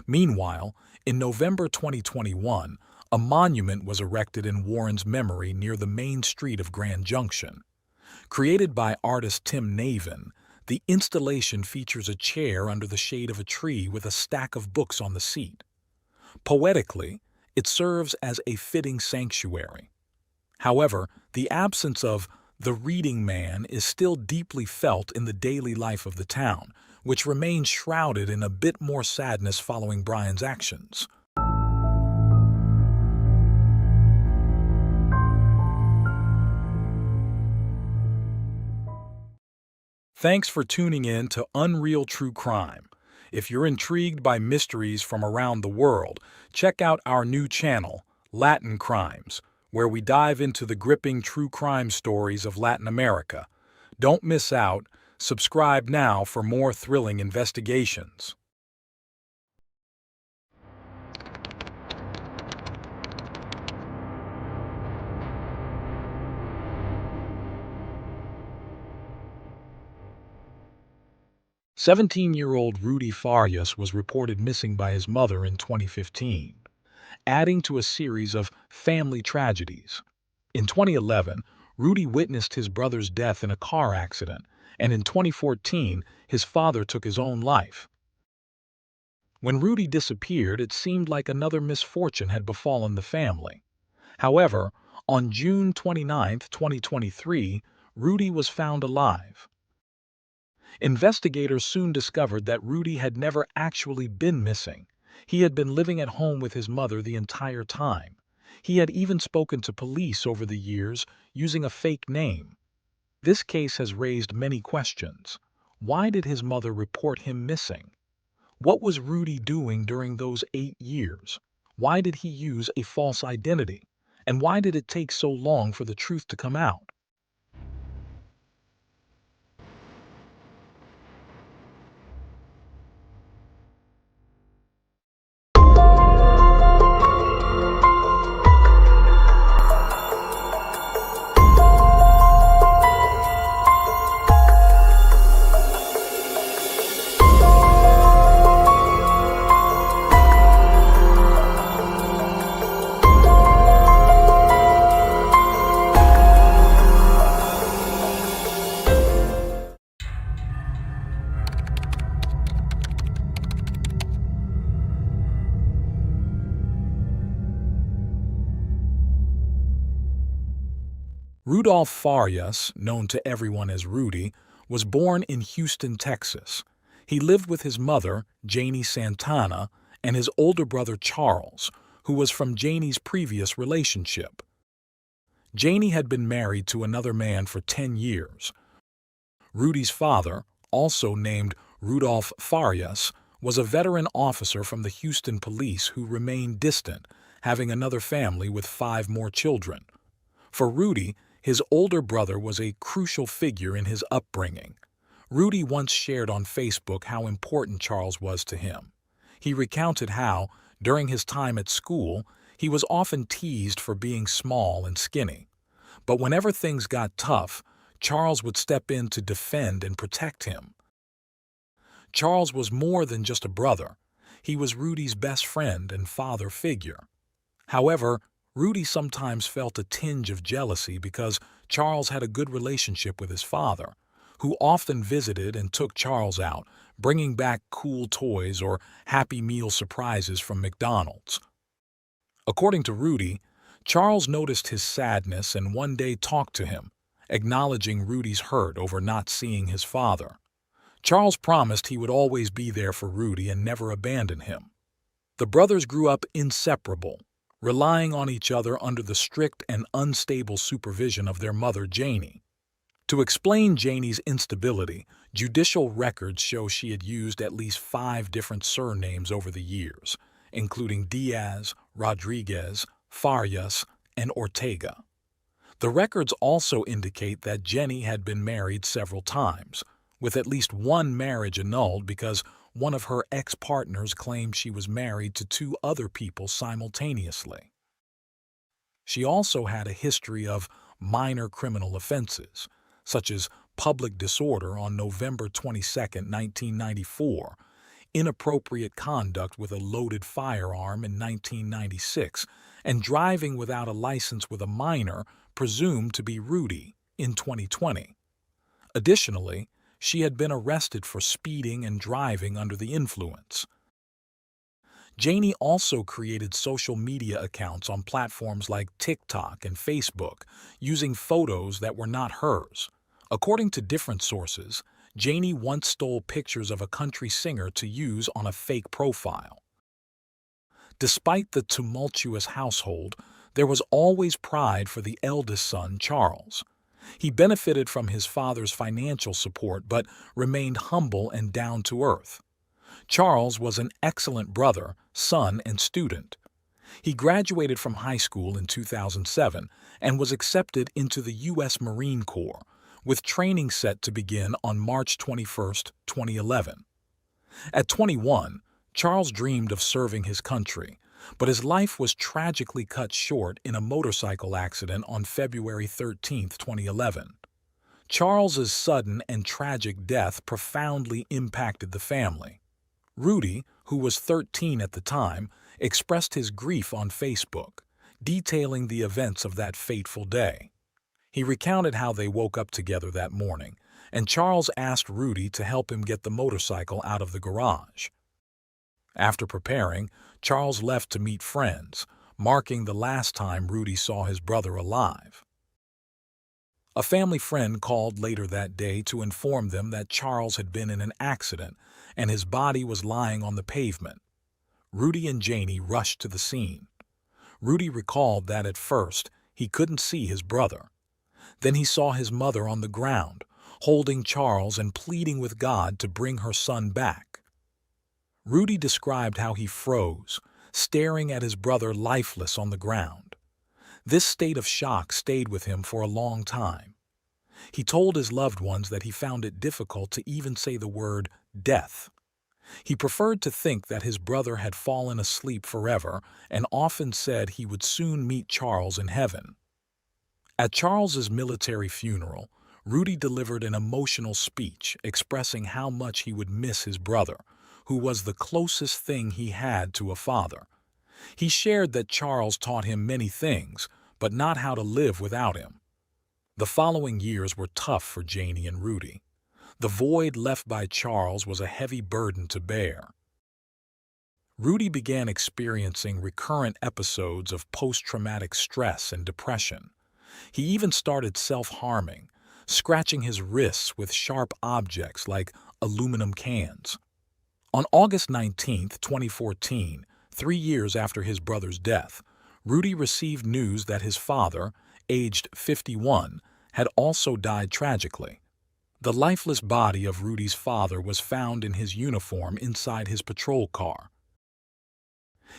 Meanwhile, in November 2021, a monument was erected in Warren's memory near the main street of Grand Junction. Created by artist Tim Navin, the installation features a chair under the shade of a tree with a stack of books on the seat. Poetically, it serves as a fitting sanctuary. However, the absence of the reading man is still deeply felt in the daily life of the town, which remains shrouded in a bit more sadness following Brian's actions. Thanks for tuning in to Unreal True Crime. If you're intrigued by mysteries from around the world, check out our new channel, Latin Crimes, where we dive into the gripping true crime stories of Latin America. Don't miss out. Subscribe now for more thrilling investigations. "17-year-old Rudy Farias was reported missing by his mother in 2015, adding to a series of family tragedies. In 2011, Rudy witnessed his brother's death in a car accident, and in 2014, his father took his own life. When Rudy disappeared, it seemed like another misfortune had befallen the family. However, on June 29, 2023, Rudy was found alive. Investigators soon discovered that Rudy had never actually been missing. He had been living at home with his mother the entire time. He had even spoken to police over the years using a fake name. This case has raised many questions. Why did his mother report him missing? What was Rudy doing during those 8 years? Why did he use a false identity? And why did it take so long for the truth to come out? Rudolph Farias, known to everyone as Rudy, was born in Houston, Texas. He lived with his mother, Janie Santana, and his older brother Charles, who was from Janie's previous relationship. Janie had been married to another man for 10 years. Rudy's father, also named Rudolph Farias, was a veteran officer from the Houston police who remained distant, having another family with 5 more children. For Rudy, his older brother was a crucial figure in his upbringing. Rudy once shared on Facebook how important Charles was to him. He recounted how, During his time at school, he was often teased for being small and skinny. But whenever things got tough, Charles would step in to defend and protect him. Charles was more than just a brother. He was Rudy's best friend and father figure. However, Rudy sometimes felt a tinge of jealousy because Charles had a good relationship with his father, who often visited and took Charles out, bringing back cool toys or Happy Meal surprises from McDonald's. According to Rudy, Charles noticed his sadness and one day talked to him, acknowledging Rudy's hurt over not seeing his father. Charles promised he would always be there for Rudy and never abandon him. The brothers grew up inseparable, relying on each other under the strict and unstable supervision of their mother, Janie. To explain Janie's instability, judicial records show she had used at least 5 different surnames over the years, including Diaz, Rodriguez, Farias, and Ortega. The records also indicate that Jenny had been married several times, with at least one marriage annulled because one of her ex-partners claimed she was married to 2 other people simultaneously. She also had a history of minor criminal offenses, such as public disorder on November 22, 1994, inappropriate conduct with a loaded firearm in 1996, and driving without a license with a minor presumed to be Rudy in 2020. Additionally, she had been arrested for speeding and driving under the influence. Janie also created social media accounts on platforms like TikTok and Facebook, using photos that were not hers. According to different sources, Janie once stole pictures of a country singer to use on a fake profile. Despite the tumultuous household, there was always pride for the eldest son, Charles. He benefited from his father's financial support but remained humble and down to earth. Charles was an excellent brother, son, and student. He graduated from high school in 2007 and was accepted into the U.S. Marine Corps, with training set to begin on March 21, 2011. At 21, Charles dreamed of serving his country, but his life was tragically cut short in a motorcycle accident on February 13, 2011. Charles's sudden and tragic death profoundly impacted the family. Rudy, who was 13 at the time, expressed his grief on Facebook, detailing the events of that fateful day. He recounted how they woke up together that morning, and Charles asked Rudy to help him get the motorcycle out of the garage. After preparing, Charles left to meet friends, marking the last time Rudy saw his brother alive. A family friend called later that day to inform them that Charles had been in an accident and his body was lying on the pavement. Rudy and Janie rushed to the scene. Rudy recalled that at first he couldn't see his brother. Then he saw his mother on the ground, holding Charles and pleading with God to bring her son back. Rudy described how he froze, staring at his brother lifeless on the ground. This state of shock stayed with him for a long time. He told his loved ones that he found it difficult to even say the word death. He preferred to think that his brother had fallen asleep forever and often said he would soon meet Charles in heaven. At Charles's military funeral, Rudy delivered an emotional speech expressing how much he would miss his brother, who was the closest thing he had to a father. He shared that Charles taught him many things, but not how to live without him. The following years were tough for Janie and Rudy. The void left by Charles was a heavy burden to bear. Rudy began experiencing recurrent episodes of post-traumatic stress and depression. He even started self-harming, scratching his wrists with sharp objects like aluminum cans. On August 19, 2014, 3 years after his brother's death, Rudy received news that his father, aged 51, had also died tragically. The lifeless body of Rudy's father was found in his uniform inside his patrol car.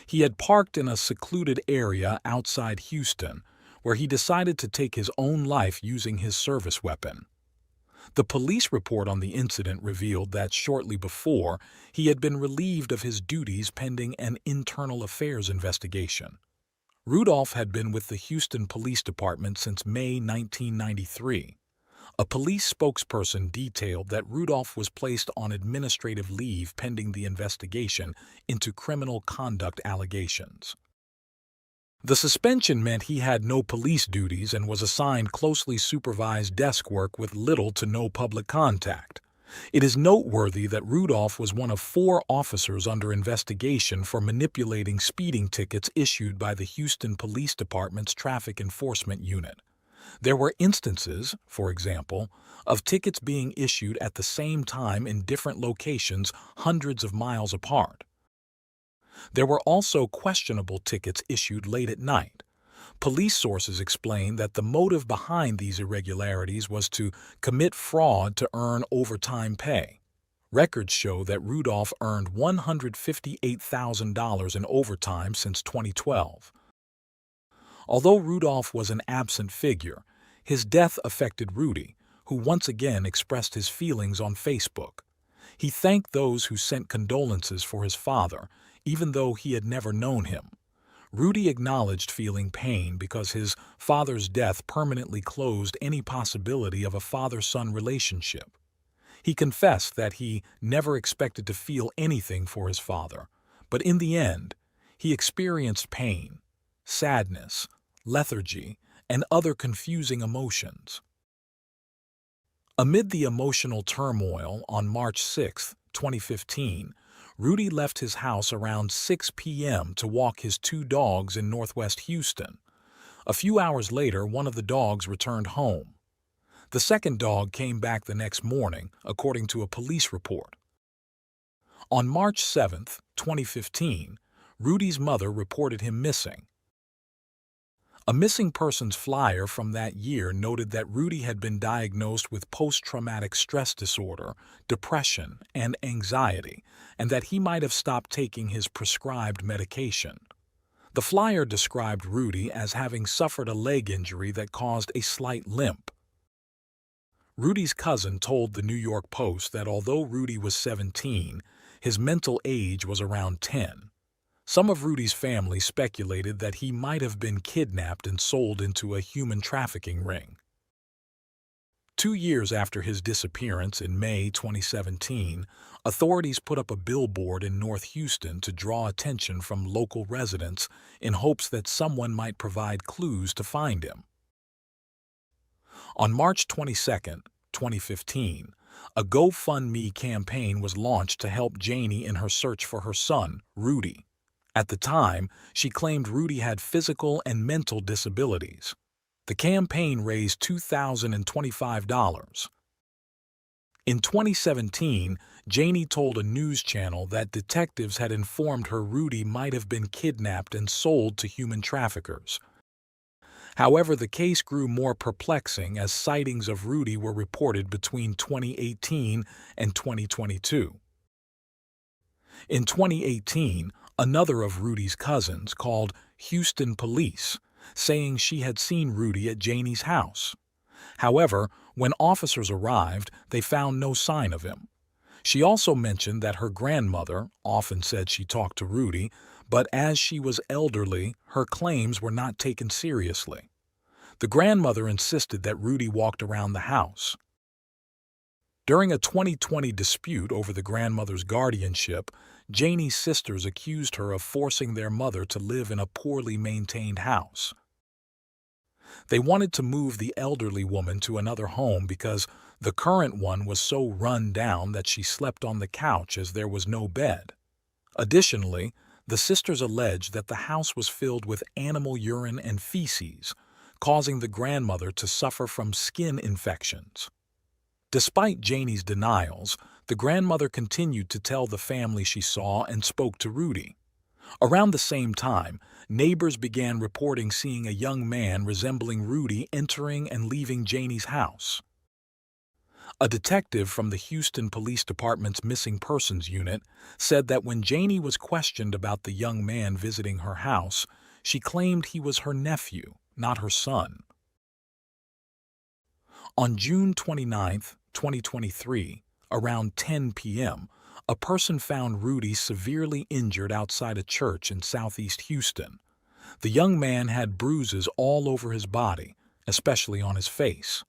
He had parked in a secluded area outside Houston, where he decided to take his own life using his service weapon. The police report on the incident revealed that shortly before, he had been relieved of his duties pending an internal affairs investigation. Rudolph had been with the Houston Police Department since May 1993. A police spokesperson detailed that Rudolph was placed on administrative leave pending the investigation into criminal conduct allegations. The suspension meant he had no police duties and was assigned closely supervised desk work with little to no public contact. It is noteworthy that Rudolph was one of 4 officers under investigation for manipulating speeding tickets issued by the Houston Police Department's Traffic Enforcement Unit. There were instances, for example, of tickets being issued at the same time in different locations hundreds of miles apart. There were also questionable tickets issued late at night. Police sources explained that the motive behind these irregularities was to commit fraud to earn overtime pay. Records show that Rudolph earned $158,000 in overtime since 2012. Although Rudolph was an absent figure, his death affected Rudy, who once again expressed his feelings on Facebook. He thanked those who sent condolences for his father, even though he had never known him. Rudy acknowledged feeling pain because his father's death permanently closed any possibility of a father-son relationship. He confessed that he never expected to feel anything for his father, but in the end, he experienced pain, sadness, lethargy, and other confusing emotions. Amid the emotional turmoil, on March 6, 2015, Rudy left his house around 6 p.m. to walk his 2 dogs in northwest Houston. A few hours later, one of the dogs returned home. The second dog came back the next morning, according to a police report. On March 7, 2015, Rudy's mother reported him missing. A missing persons flyer from that year noted that Rudy had been diagnosed with post-traumatic stress disorder, depression, and anxiety, and that he might have stopped taking his prescribed medication. The flyer described Rudy as having suffered a leg injury that caused a slight limp. Rudy's cousin told the New York Post that although Rudy was 17, his mental age was around 10. Some of Rudy's family speculated that he might have been kidnapped and sold into a human trafficking ring. 2 years after his disappearance in May 2017, authorities put up a billboard in North Houston to draw attention from local residents in hopes that someone might provide clues to find him. On March 22, 2015, a GoFundMe campaign was launched to help Janie in her search for her son, Rudy. At the time, she claimed Rudy had physical and mental disabilities. The campaign raised $2,025. In 2017, Janie told a news channel that detectives had informed her Rudy might have been kidnapped and sold to human traffickers. However, the case grew more perplexing as sightings of Rudy were reported between 2018 and 2022. In 2018, another of Rudy's cousins called Houston Police, saying she had seen Rudy at Janie's house. However, when officers arrived, they found no sign of him. She also mentioned that her grandmother often said she talked to Rudy, but as she was elderly, her claims were not taken seriously. The grandmother insisted that Rudy walked around the house. During a 2020 dispute over the grandmother's guardianship, Janie's sisters accused her of forcing their mother to live in a poorly maintained house. They wanted to move the elderly woman to another home because the current one was so run down that she slept on the couch as there was no bed. Additionally, the sisters alleged that the house was filled with animal urine and feces, causing the grandmother to suffer from skin infections. Despite Janie's denials, the grandmother continued to tell the family she saw and spoke to Rudy. Around the same time, neighbors began reporting seeing a young man resembling Rudy entering and leaving Janie's house. A detective from the Houston Police Department's Missing Persons Unit said that when Janie was questioned about the young man visiting her house, she claimed he was her nephew, not her son. On June 29, 2023, around 10 p.m., a person found Rudy severely injured outside a church in southeast Houston. The young man had bruises all over his body, especially on his face.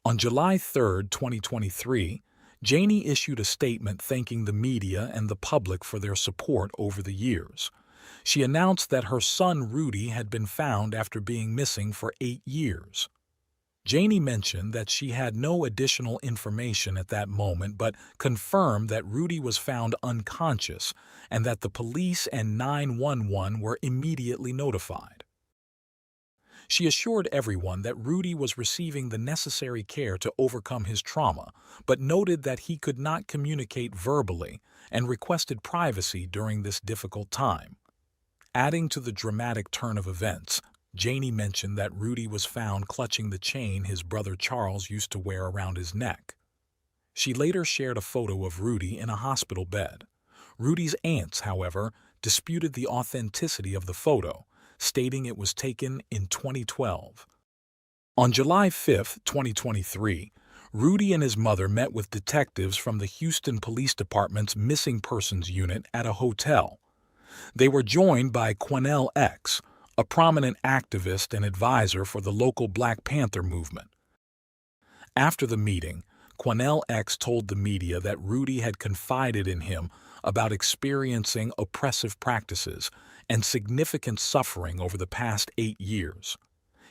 On July 3, 2023, Janie issued a statement thanking the media and the public for their support over the years. She announced that her son Rudy had been found after being missing for 8 years. Janie mentioned that she had no additional information at that moment, but confirmed that Rudy was found unconscious and that the police and 911 were immediately notified. She assured everyone that Rudy was receiving the necessary care to overcome his trauma, but noted that he could not communicate verbally and requested privacy during this difficult time. Adding to the dramatic turn of events, Janie mentioned that Rudy was found clutching the chain his brother Charles used to wear around his neck. She later shared a photo of Rudy in a hospital bed. Rudy's aunts, however, disputed the authenticity of the photo, stating it was taken in 2012. On July 5, 2023, Rudy and his mother met with detectives from the Houston Police Department's Missing Persons Unit at a hotel. They were joined by Quanell X, a prominent activist and advisor for the local Black Panther movement. After the meeting, Quanell X told the media that Rudy had confided in him about experiencing oppressive practices and significant suffering over the past 8 years.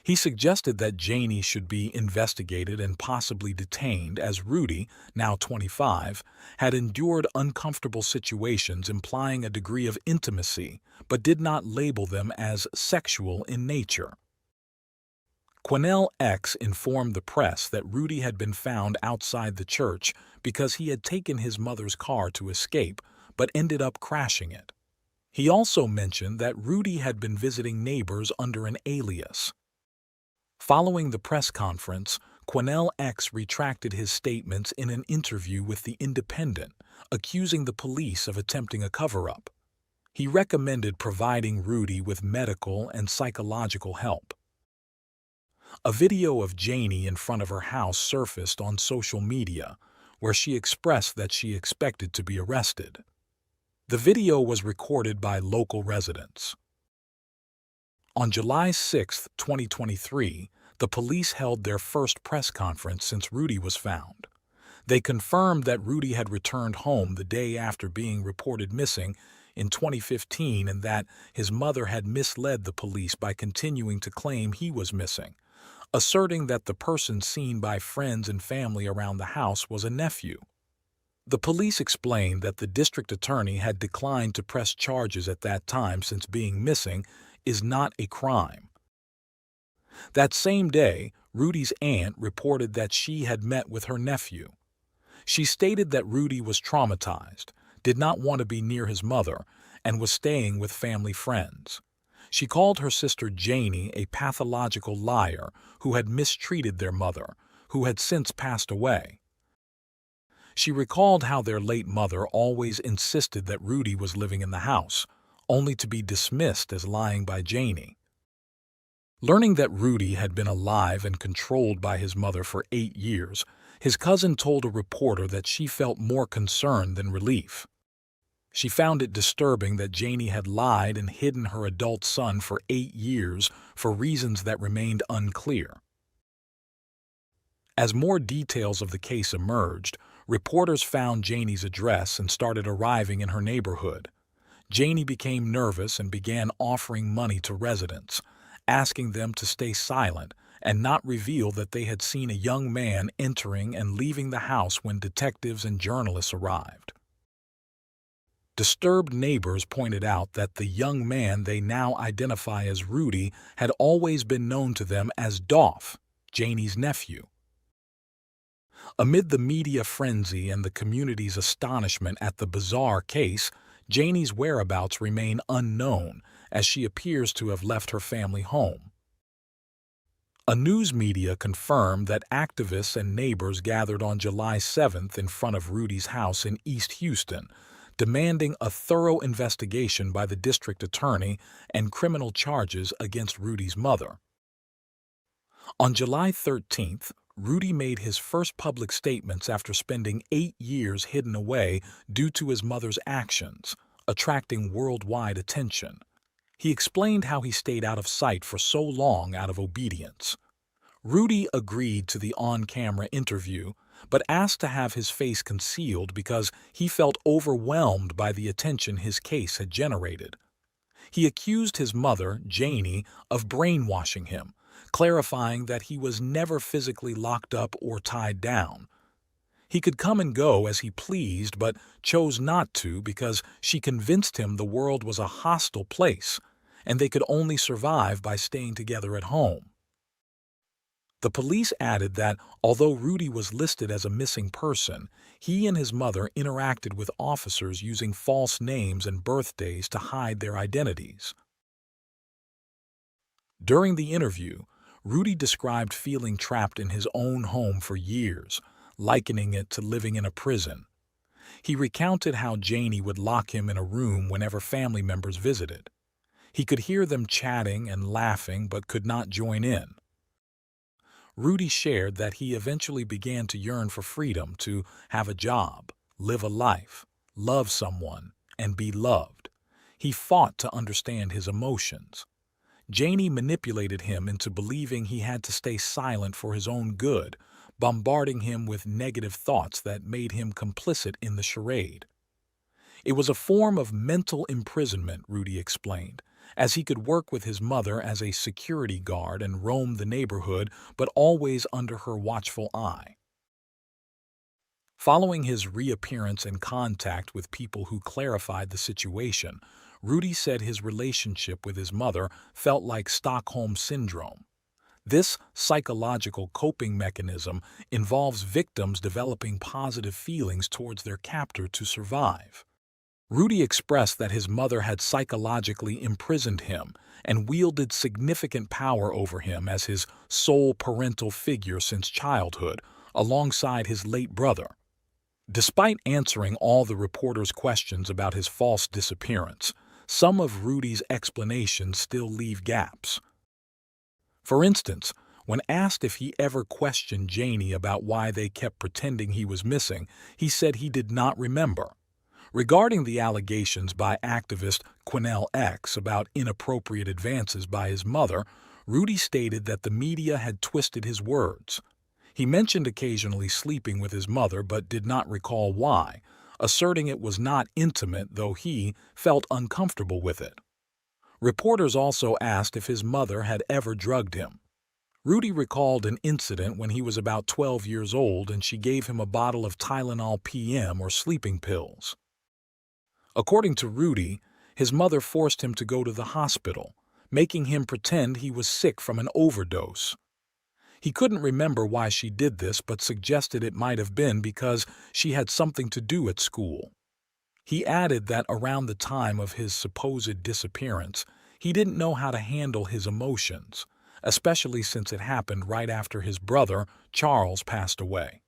He suggested that Janie should be investigated and possibly detained as Rudy, now 25, had endured uncomfortable situations implying a degree of intimacy, but did not label them as sexual in nature. Quanell X informed the press that Rudy had been found outside the church because he had taken his mother's car to escape, but ended up crashing it. He also mentioned that Rudy had been visiting neighbors under an alias. Following the press conference, Quanell X retracted his statements in an interview with The Independent, accusing the police of attempting a cover-up. He recommended providing Rudy with medical and psychological help. A video of Janie in front of her house surfaced on social media, where she expressed that she expected to be arrested. The video was recorded by local residents. On July 6, 2023, the police held their first press conference since Rudy was found. They confirmed that Rudy had returned home the day after being reported missing in 2015 and that his mother had misled the police by continuing to claim he was missing, asserting that the person seen by friends and family around the house was a nephew. The police explained that the district attorney had declined to press charges at that time since being missing is not a crime. That same day, Rudy's aunt reported that she had met with her nephew. She stated that Rudy was traumatized, did not want to be near his mother, and was staying with family friends. She called her sister Janie a pathological liar who had mistreated their mother, who had since passed away. She recalled how their late mother always insisted that Rudy was living in the house, only to be dismissed as lying by Janie. Learning that Rudy had been alive and controlled by his mother for 8 years, his cousin told a reporter that she felt more concern than relief. She found it disturbing that Janie had lied and hidden her adult son for 8 years for reasons that remained unclear. As more details of the case emerged, reporters found Janie's address and started arriving in her neighborhood. Janie became nervous and began offering money to residents, asking them to stay silent and not reveal that they had seen a young man entering and leaving the house when detectives and journalists arrived. Disturbed neighbors pointed out that the young man they now identify as Rudy had always been known to them as Dolph, Janie's nephew. Amid the media frenzy and the community's astonishment at the bizarre case, Janie's whereabouts remain unknown as she appears to have left her family home. A news media confirmed that activists and neighbors gathered on July 7th in front of Rudy's house in East Houston, demanding a thorough investigation by the district attorney and criminal charges against Rudy's mother. On July 13th, Rudy made his first public statements after spending 8 years hidden away due to his mother's actions, attracting worldwide attention. He explained how he stayed out of sight for so long out of obedience. Rudy agreed to the on-camera interview, but asked to have his face concealed because he felt overwhelmed by the attention his case had generated. He accused his mother, Janie, of brainwashing him, clarifying that he was never physically locked up or tied down. He could come and go as he pleased, but chose not to because she convinced him the world was a hostile place, and they could only survive by staying together at home. The police added that although Rudy was listed as a missing person, he and his mother interacted with officers using false names and birthdays to hide their identities. During the interview, Rudy described feeling trapped in his own home for years, likening it to living in a prison. He recounted how Janie would lock him in a room whenever family members visited. He could hear them chatting and laughing but could not join in. Rudy shared that he eventually began to yearn for freedom to have a job, live a life, love someone, and be loved. He fought to understand his emotions. Janie manipulated him into believing he had to stay silent for his own good, bombarding him with negative thoughts that made him complicit in the charade. It was a form of mental imprisonment, Rudy explained, as he could work with his mother as a security guard and roam the neighborhood, but always under her watchful eye. Following his reappearance and contact with people who clarified the situation, Rudy said his relationship with his mother felt like Stockholm Syndrome. This psychological coping mechanism involves victims developing positive feelings towards their captor to survive. Rudy expressed that his mother had psychologically imprisoned him and wielded significant power over him as his sole parental figure since childhood, alongside his late brother. Despite answering all the reporters' questions about his false disappearance, some of Rudy's explanations still leave gaps. For instance, when asked if he ever questioned Janie about why they kept pretending he was missing, he said he did not remember. Regarding the allegations by activist Quinnell X about inappropriate advances by his mother, Rudy stated that the media had twisted his words. He mentioned occasionally sleeping with his mother but did not recall why, asserting it was not intimate, though he felt uncomfortable with it. Reporters also asked if his mother had ever drugged him. Rudy recalled an incident when he was about 12 years old and she gave him a bottle of Tylenol PM or sleeping pills. According to Rudy, his mother forced him to go to the hospital, making him pretend he was sick from an overdose. He couldn't remember why she did this, but suggested it might have been because she had something to do at school. He added that around the time of his supposed disappearance, he didn't know how to handle his emotions, especially since it happened right after his brother, Charles, passed away.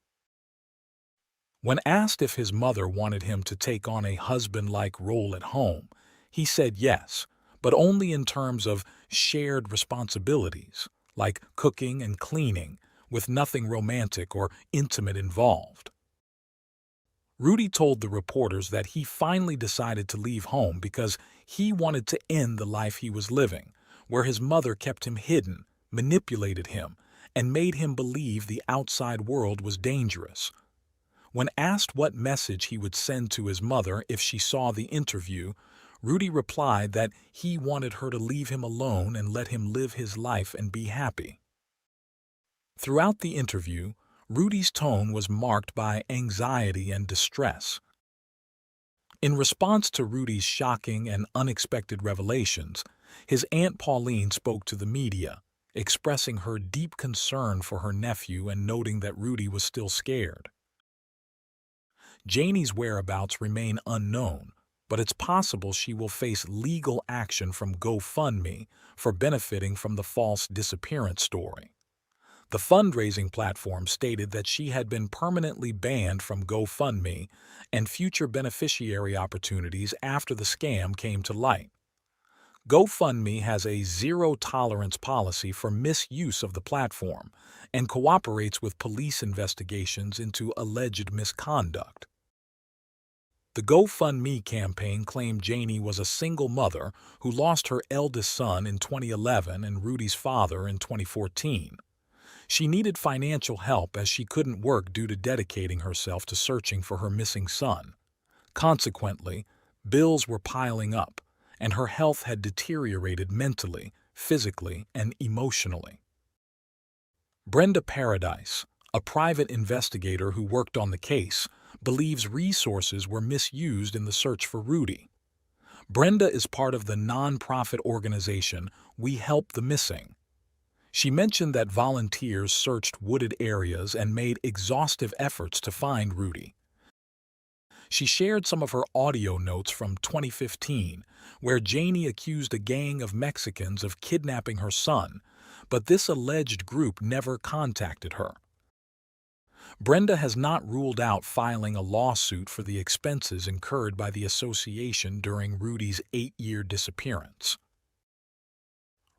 When asked if his mother wanted him to take on a husband-like role at home, he said yes, but only in terms of shared responsibilities, like cooking and cleaning, with nothing romantic or intimate involved. Rudy told the reporters that he finally decided to leave home because he wanted to end the life he was living, where his mother kept him hidden, manipulated him, and made him believe the outside world was dangerous. When asked what message he would send to his mother if she saw the interview, Rudy replied that he wanted her to leave him alone and let him live his life and be happy. Throughout the interview, Rudy's tone was marked by anxiety and distress. In response to Rudy's shocking and unexpected revelations, his Aunt Pauline spoke to the media, expressing her deep concern for her nephew and noting that Rudy was still scared. Janie's whereabouts remain unknown, but it's possible she will face legal action from GoFundMe for benefiting from the false disappearance story. The fundraising platform stated that she had been permanently banned from GoFundMe and future beneficiary opportunities after the scam came to light. GoFundMe has a zero-tolerance policy for misuse of the platform and cooperates with police investigations into alleged misconduct. The GoFundMe campaign claimed Janie was a single mother who lost her eldest son in 2011 and Rudy's father in 2014. She needed financial help as she couldn't work due to dedicating herself to searching for her missing son. Consequently, bills were piling up, and her health had deteriorated mentally, physically, and emotionally. Brenda Paradise, a private investigator who worked on the case, believes resources were misused in the search for Rudy. Brenda is part of the non-profit organization We Help the Missing. She mentioned that volunteers searched wooded areas and made exhaustive efforts to find Rudy. She shared some of her audio notes from 2015, where Janie accused a gang of Mexicans of kidnapping her son, but this alleged group never contacted her. Brenda has not ruled out filing a lawsuit for the expenses incurred by the association during Rudy's 8-year disappearance.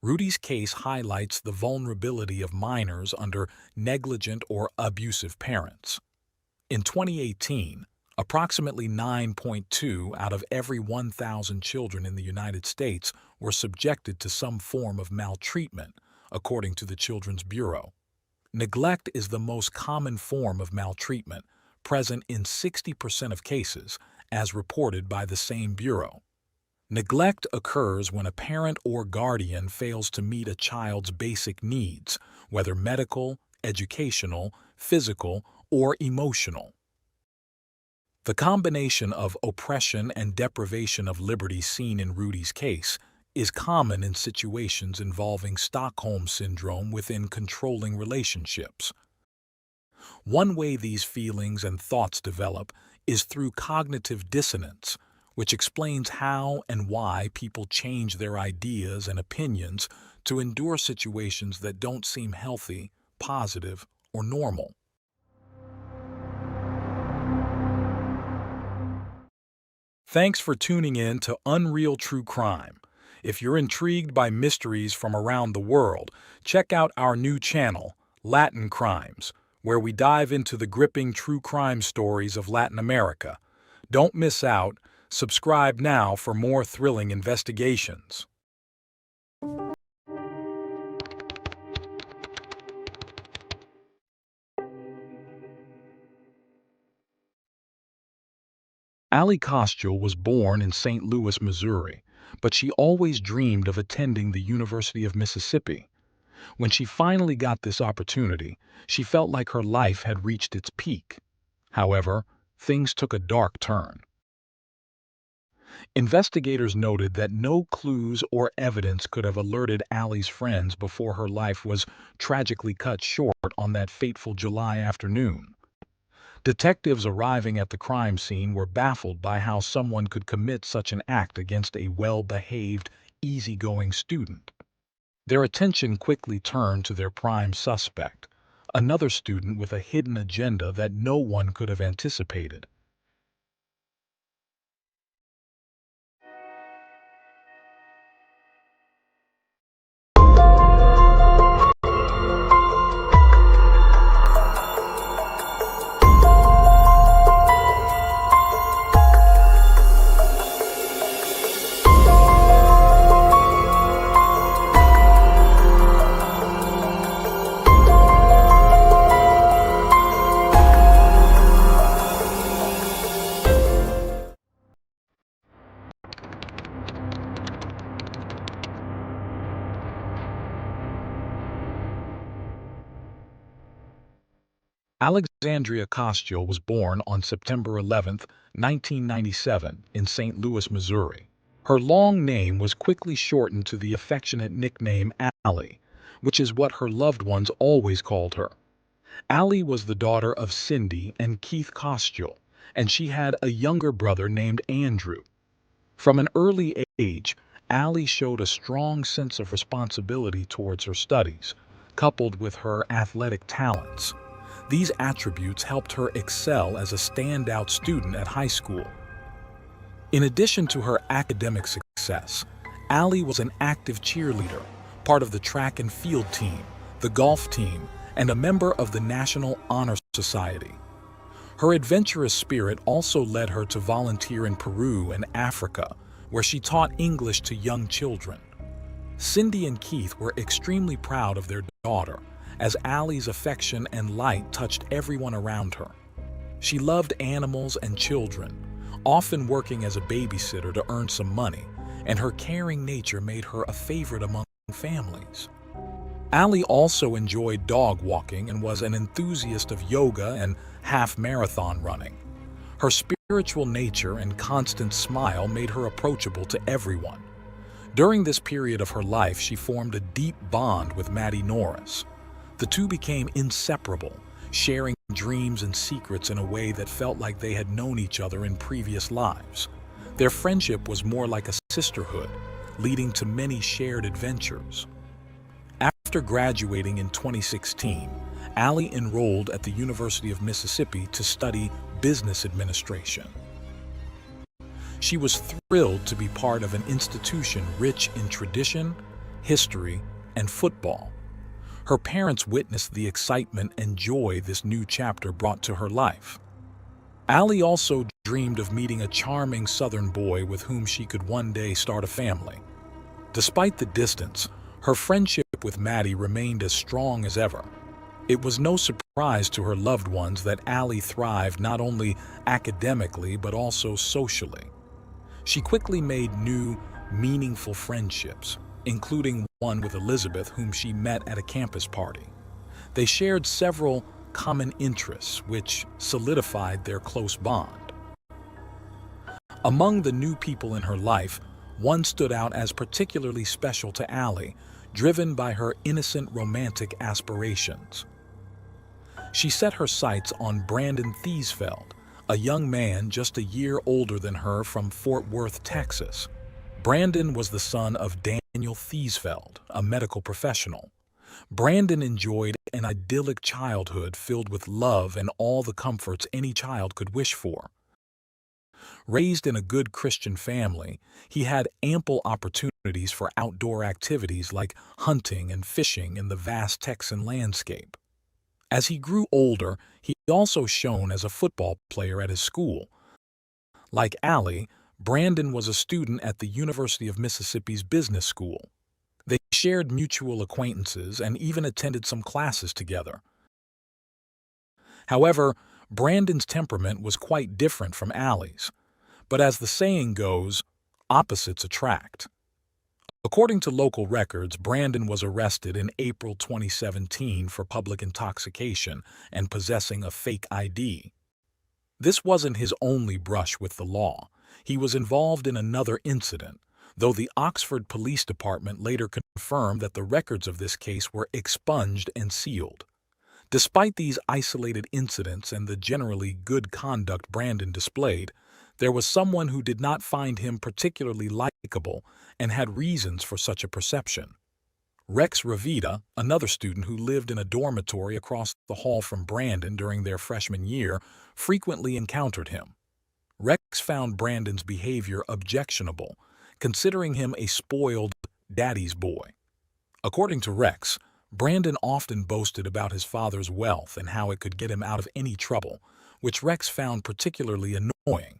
Rudy's case highlights the vulnerability of minors under negligent or abusive parents. In 2018, approximately 9.2 out of every 1,000 children in the United States were subjected to some form of maltreatment, according to the Children's Bureau. Neglect is the most common form of maltreatment, present in 60% of cases, as reported by the same bureau. Neglect occurs when a parent or guardian fails to meet a child's basic needs, whether medical, educational, physical, or emotional. The combination of oppression and deprivation of liberty seen in Rudy's case is common in situations involving Stockholm Syndrome within controlling relationships. One way these feelings and thoughts develop is through cognitive dissonance, which explains how and why people change their ideas and opinions to endure situations that don't seem healthy, positive, or normal. Thanks for tuning in to Unreal True Crime. If you're intrigued by mysteries from around the world, check out our new channel, Latin Crimes, where we dive into the gripping true crime stories of Latin America. Don't miss out. Subscribe now for more thrilling investigations. Allie Kostiel was born in St. Louis, Missouri, but she always dreamed of attending the University of Mississippi. When she finally got this opportunity, she felt like her life had reached its peak. However, things took a dark turn. Investigators noted that no clues or evidence could have alerted Allie's friends before her life was tragically cut short on that fateful July afternoon. Detectives arriving at the crime scene were baffled by how someone could commit such an act against a well-behaved, easygoing student. Their attention quickly turned to their prime suspect, another student with a hidden agenda that no one could have anticipated. Alexandria Kostiel was born on September 11, 1997, in St. Louis, Missouri. Her long name was quickly shortened to the affectionate nickname Allie, which is what her loved ones always called her. Allie was the daughter of Cindy and Keith Kostiel, and she had a younger brother named Andrew. From an early age, Allie showed a strong sense of responsibility towards her studies, coupled with her athletic talents. These attributes helped her excel as a standout student at high school. In addition to her academic success, Allie was an active cheerleader, part of the track and field team, the golf team, and a member of the National Honor Society. Her adventurous spirit also led her to volunteer in Peru and Africa, where she taught English to young children. Cindy and Keith were extremely proud of their daughter, as Allie's affection and light touched everyone around her. She loved animals and children, often working as a babysitter to earn some money, and her caring nature made her a favorite among families. Allie also enjoyed dog walking and was an enthusiast of yoga and half-marathon running. Her spiritual nature and constant smile made her approachable to everyone. During this period of her life, she formed a deep bond with Maddie Norris. The two became inseparable, sharing dreams and secrets in a way that felt like they had known each other in previous lives. Their friendship was more like a sisterhood, leading to many shared adventures. After graduating in 2016, Allie enrolled at the University of Mississippi to study business administration. She was thrilled to be part of an institution rich in tradition, history, and football. Her parents witnessed the excitement and joy this new chapter brought to her life. Allie also dreamed of meeting a charming Southern boy with whom she could one day start a family. Despite the distance, her friendship with Maddie remained as strong as ever. It was no surprise to her loved ones that Allie thrived not only academically but also socially. She quickly made new, meaningful friendships, including one with Elizabeth, whom she met at a campus party. They shared several common interests, which solidified their close bond. Among the new people in her life, one stood out as particularly special to Allie, driven by her innocent romantic aspirations. She set her sights on Brandon Thiesfeld, a young man just a year older than her from Fort Worth, Texas. Brandon was the son of Daniel Thiesfeld, a medical professional. Brandon enjoyed an idyllic childhood filled with love and all the comforts any child could wish for. Raised in a good Christian family, he had ample opportunities for outdoor activities like hunting and fishing in the vast Texan landscape. As he grew older, he also shone as a football player at his school. Like Allie, Brandon was a student at the University of Mississippi's business school. They shared mutual acquaintances and even attended some classes together. However, Brandon's temperament was quite different from Allie's. But as the saying goes, opposites attract. According to local records, Brandon was arrested in April 2017 for public intoxication and possessing a fake ID. This wasn't his only brush with the law. He was involved in another incident, though the Oxford Police Department later confirmed that the records of this case were expunged and sealed. Despite these isolated incidents and the generally good conduct Brandon displayed, there was someone who did not find him particularly likable and had reasons for such a perception. Rex Ravita, another student who lived in a dormitory across the hall from Brandon during their freshman year, frequently encountered him. Rex found Brandon's behavior objectionable, considering him a spoiled daddy's boy. According to Rex, Brandon often boasted about his father's wealth and how it could get him out of any trouble, which Rex found particularly annoying.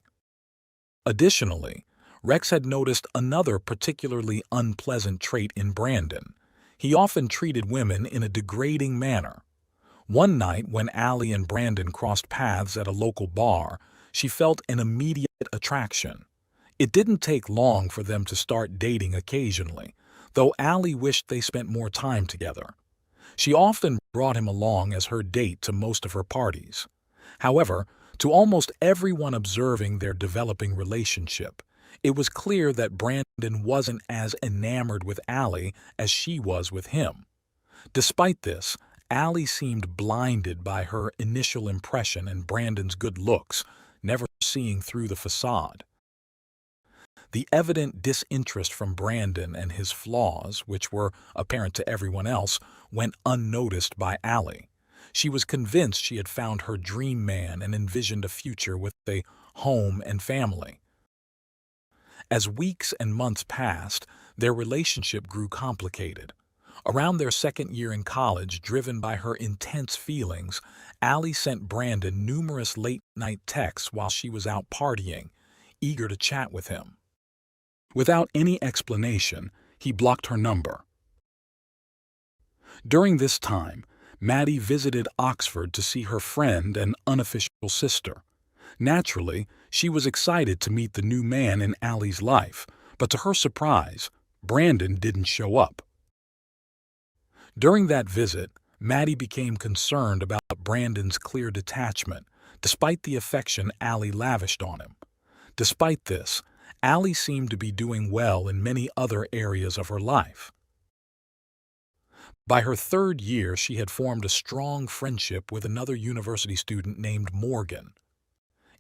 Additionally, Rex had noticed another particularly unpleasant trait in Brandon. He often treated women in a degrading manner. One night when Allie and Brandon crossed paths at a local bar, she felt an immediate attraction. It didn't take long for them to start dating occasionally, though Allie wished they spent more time together. She often brought him along as her date to most of her parties. However, to almost everyone observing their developing relationship, it was clear that Brandon wasn't as enamored with Allie as she was with him. Despite this, Allie seemed blinded by her initial impression and Brandon's good looks, never seeing through the facade. The evident disinterest from Brandon and his flaws, which were apparent to everyone else, went unnoticed by Allie. She was convinced she had found her dream man and envisioned a future with a home and family. As weeks and months passed, their relationship grew complicated. Around their second year in college, driven by her intense feelings, Allie sent Brandon numerous late-night texts while she was out partying, eager to chat with him. Without any explanation, he blocked her number. During this time, Maddie visited Oxford to see her friend and unofficial sister. Naturally, she was excited to meet the new man in Allie's life, but to her surprise, Brandon didn't show up. During that visit, Maddie became concerned about Brandon's clear detachment, despite the affection Allie lavished on him. Despite this, Allie seemed to be doing well in many other areas of her life. By her third year, she had formed a strong friendship with another university student named Morgan.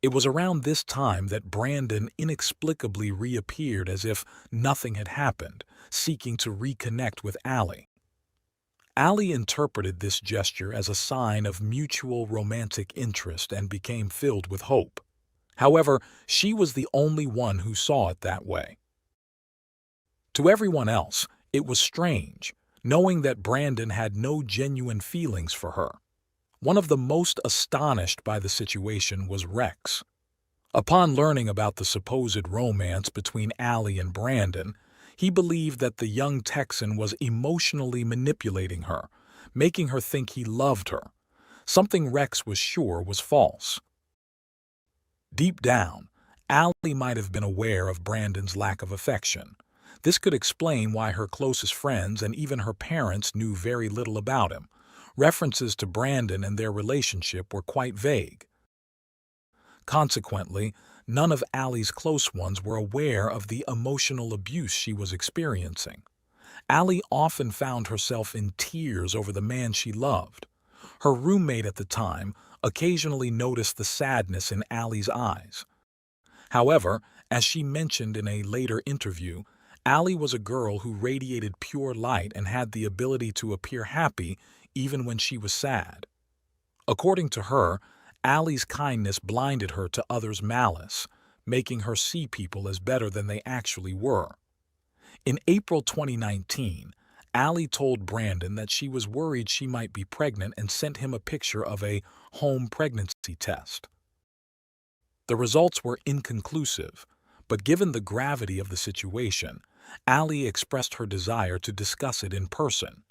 It was around this time that Brandon inexplicably reappeared as if nothing had happened, seeking to reconnect with Allie. Allie interpreted this gesture as a sign of mutual romantic interest and became filled with hope. However, she was the only one who saw it that way. To everyone else, it was strange, knowing that Brandon had no genuine feelings for her. One of the most astonished by the situation was Rex. Upon learning about the supposed romance between Allie and Brandon, he believed that the young Texan was emotionally manipulating her, making her think he loved her, something Rex was sure was false. Deep down, Allie might have been aware of Brandon's lack of affection. This could explain why her closest friends and even her parents knew very little about him. References to Brandon and their relationship were quite vague. Consequently, none of Allie's close ones were aware of the emotional abuse she was experiencing. Allie often found herself in tears over the man she loved. Her roommate at the time occasionally noticed the sadness in Allie's eyes. However, as she mentioned in a later interview, Allie was a girl who radiated pure light and had the ability to appear happy even when she was sad. According to her, Allie's kindness blinded her to others' malice, making her see people as better than they actually were. In April 2019, Allie told Brandon that she was worried she might be pregnant and sent him a picture of a home pregnancy test. The results were inconclusive, but given the gravity of the situation, Allie expressed her desire to discuss it in person.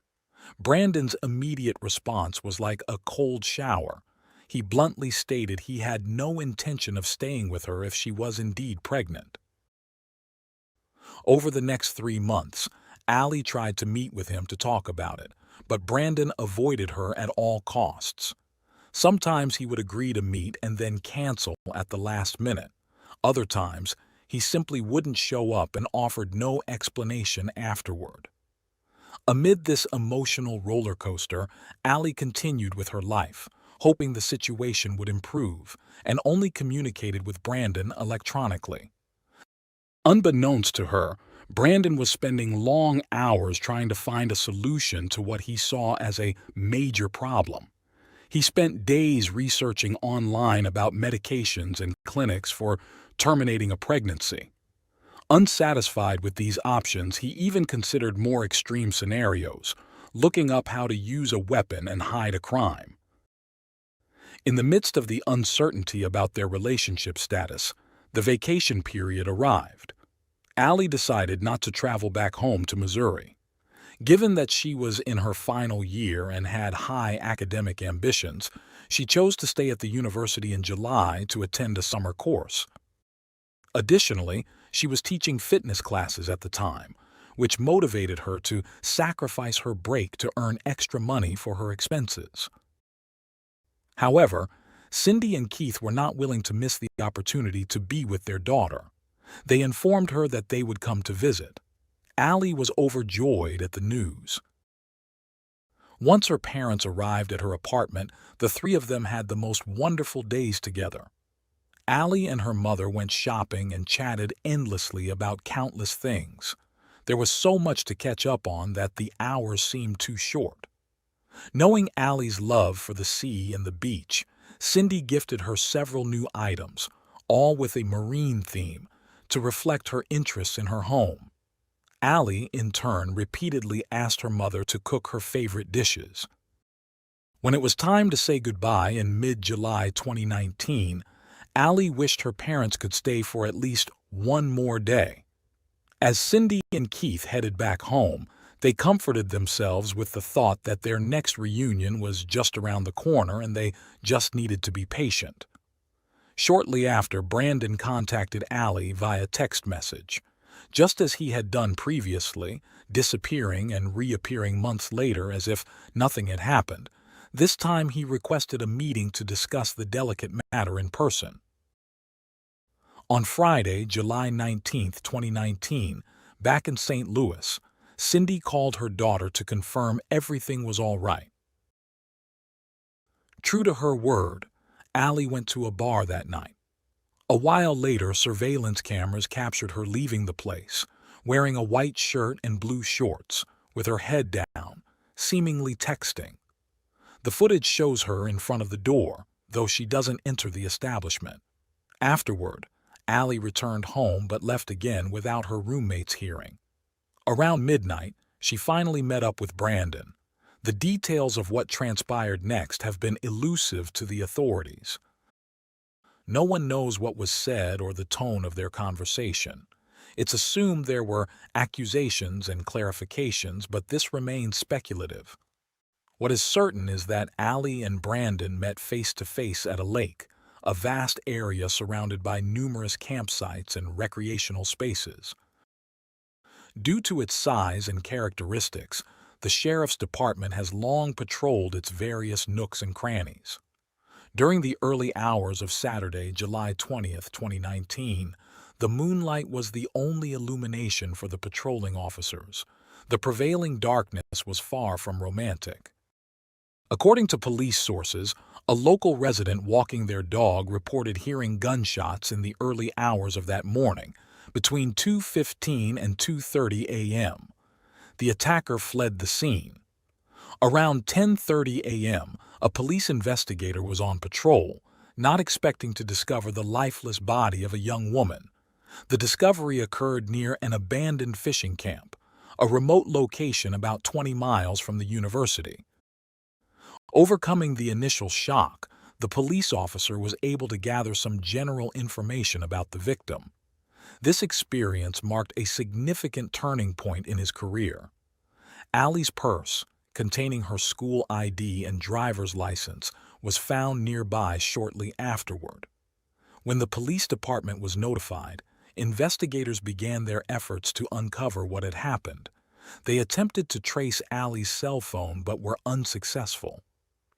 Brandon's immediate response was like a cold shower. He bluntly stated he had no intention of staying with her if she was indeed pregnant. Over the next 3 months, Allie tried to meet with him to talk about it, but Brandon avoided her at all costs. Sometimes he would agree to meet and then cancel at the last minute. Other times, he simply wouldn't show up and offered no explanation afterward. Amid this emotional roller coaster, Allie continued with her life, hoping the situation would improve, and only communicated with Brandon electronically. Unbeknownst to her, Brandon was spending long hours trying to find a solution to what he saw as a major problem. He spent days researching online about medications and clinics for terminating a pregnancy. Unsatisfied with these options, he even considered more extreme scenarios, looking up how to use a weapon and hide a crime. In the midst of the uncertainty about their relationship status, the vacation period arrived. Allie decided not to travel back home to Missouri. Given that she was in her final year and had high academic ambitions, she chose to stay at the university in July to attend a summer course. Additionally, she was teaching fitness classes at the time, which motivated her to sacrifice her break to earn extra money for her expenses. However, Cindy and Keith were not willing to miss the opportunity to be with their daughter. They informed her that they would come to visit. Allie was overjoyed at the news. Once her parents arrived at her apartment, the three of them had the most wonderful days together. Allie and her mother went shopping and chatted endlessly about countless things. There was so much to catch up on that the hours seemed too short. Knowing Allie's love for the sea and the beach, Cindy gifted her several new items, all with a marine theme, to reflect her interests in her home. Allie, in turn, repeatedly asked her mother to cook her favorite dishes. When it was time to say goodbye in mid-July 2019, Allie wished her parents could stay for at least one more day. As Cindy and Keith headed back home, they comforted themselves with the thought that their next reunion was just around the corner and they just needed to be patient. Shortly after, Brandon contacted Allie via text message. Just as he had done previously, disappearing and reappearing months later as if nothing had happened, this time he requested a meeting to discuss the delicate matter in person. On Friday, July 19, 2019, back in St. Louis, Cindy called her daughter to confirm everything was all right. True to her word, Allie went to a bar that night. A while later, surveillance cameras captured her leaving the place, wearing a white shirt and blue shorts, with her head down, seemingly texting. The footage shows her in front of the door, though she doesn't enter the establishment. Afterward, Allie returned home but left again without her roommates hearing. Around midnight, she finally met up with Brandon. The details of what transpired next have been elusive to the authorities. No one knows what was said or the tone of their conversation. It's assumed there were accusations and clarifications, but this remains speculative. What is certain is that Allie and Brandon met face-to-face at a lake, a vast area surrounded by numerous campsites and recreational spaces. Due to its size and characteristics, the Sheriff's Department has long patrolled its various nooks and crannies. During the early hours of Saturday, July 20, 2019, the moonlight was the only illumination for the patrolling officers. The prevailing darkness was far from romantic. According to police sources, a local resident walking their dog reported hearing gunshots in the early hours of that morning, between 2:15 and 2:30 a.m. The attacker fled the scene. Around 10:30 a.m., a police investigator was on patrol, not expecting to discover the lifeless body of a young woman. The discovery occurred near an abandoned fishing camp, a remote location about 20 miles from the university. Overcoming the initial shock, the police officer was able to gather some general information about the victim. This experience marked a significant turning point in his career. Allie's purse, containing her school ID and driver's license, was found nearby shortly afterward. When the police department was notified, investigators began their efforts to uncover what had happened. They attempted to trace Allie's cell phone but were unsuccessful.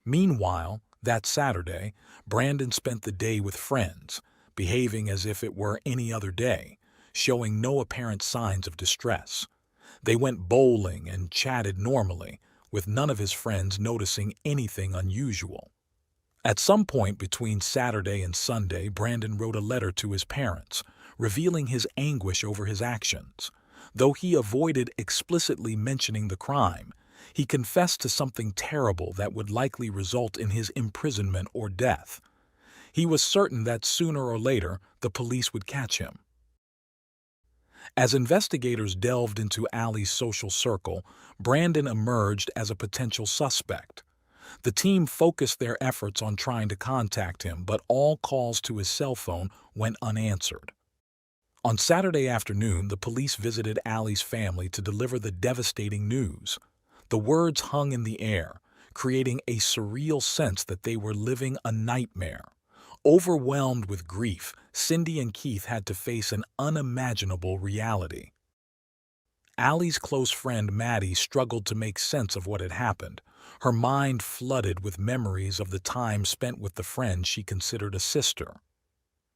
Meanwhile, that Saturday, Brandon spent the day with friends, behaving as if it were any other day, showing no apparent signs of distress. They went bowling and chatted normally, with none of his friends noticing anything unusual. At some point between Saturday and Sunday, Brandon wrote a letter to his parents, revealing his anguish over his actions. Though he avoided explicitly mentioning the crime, he confessed to something terrible that would likely result in his imprisonment or death. He was certain that sooner or later the police would catch him. As investigators delved into Allie's social circle, Brandon emerged as a potential suspect. The team focused their efforts on trying to contact him, but all calls to his cell phone went unanswered. On Saturday afternoon, the police visited Allie's family to deliver the devastating news. The words hung in the air, creating a surreal sense that they were living a nightmare. Overwhelmed with grief, Cindy and Keith had to face an unimaginable reality. Allie's close friend Maddie struggled to make sense of what had happened, her mind flooded with memories of the time spent with the friend she considered a sister.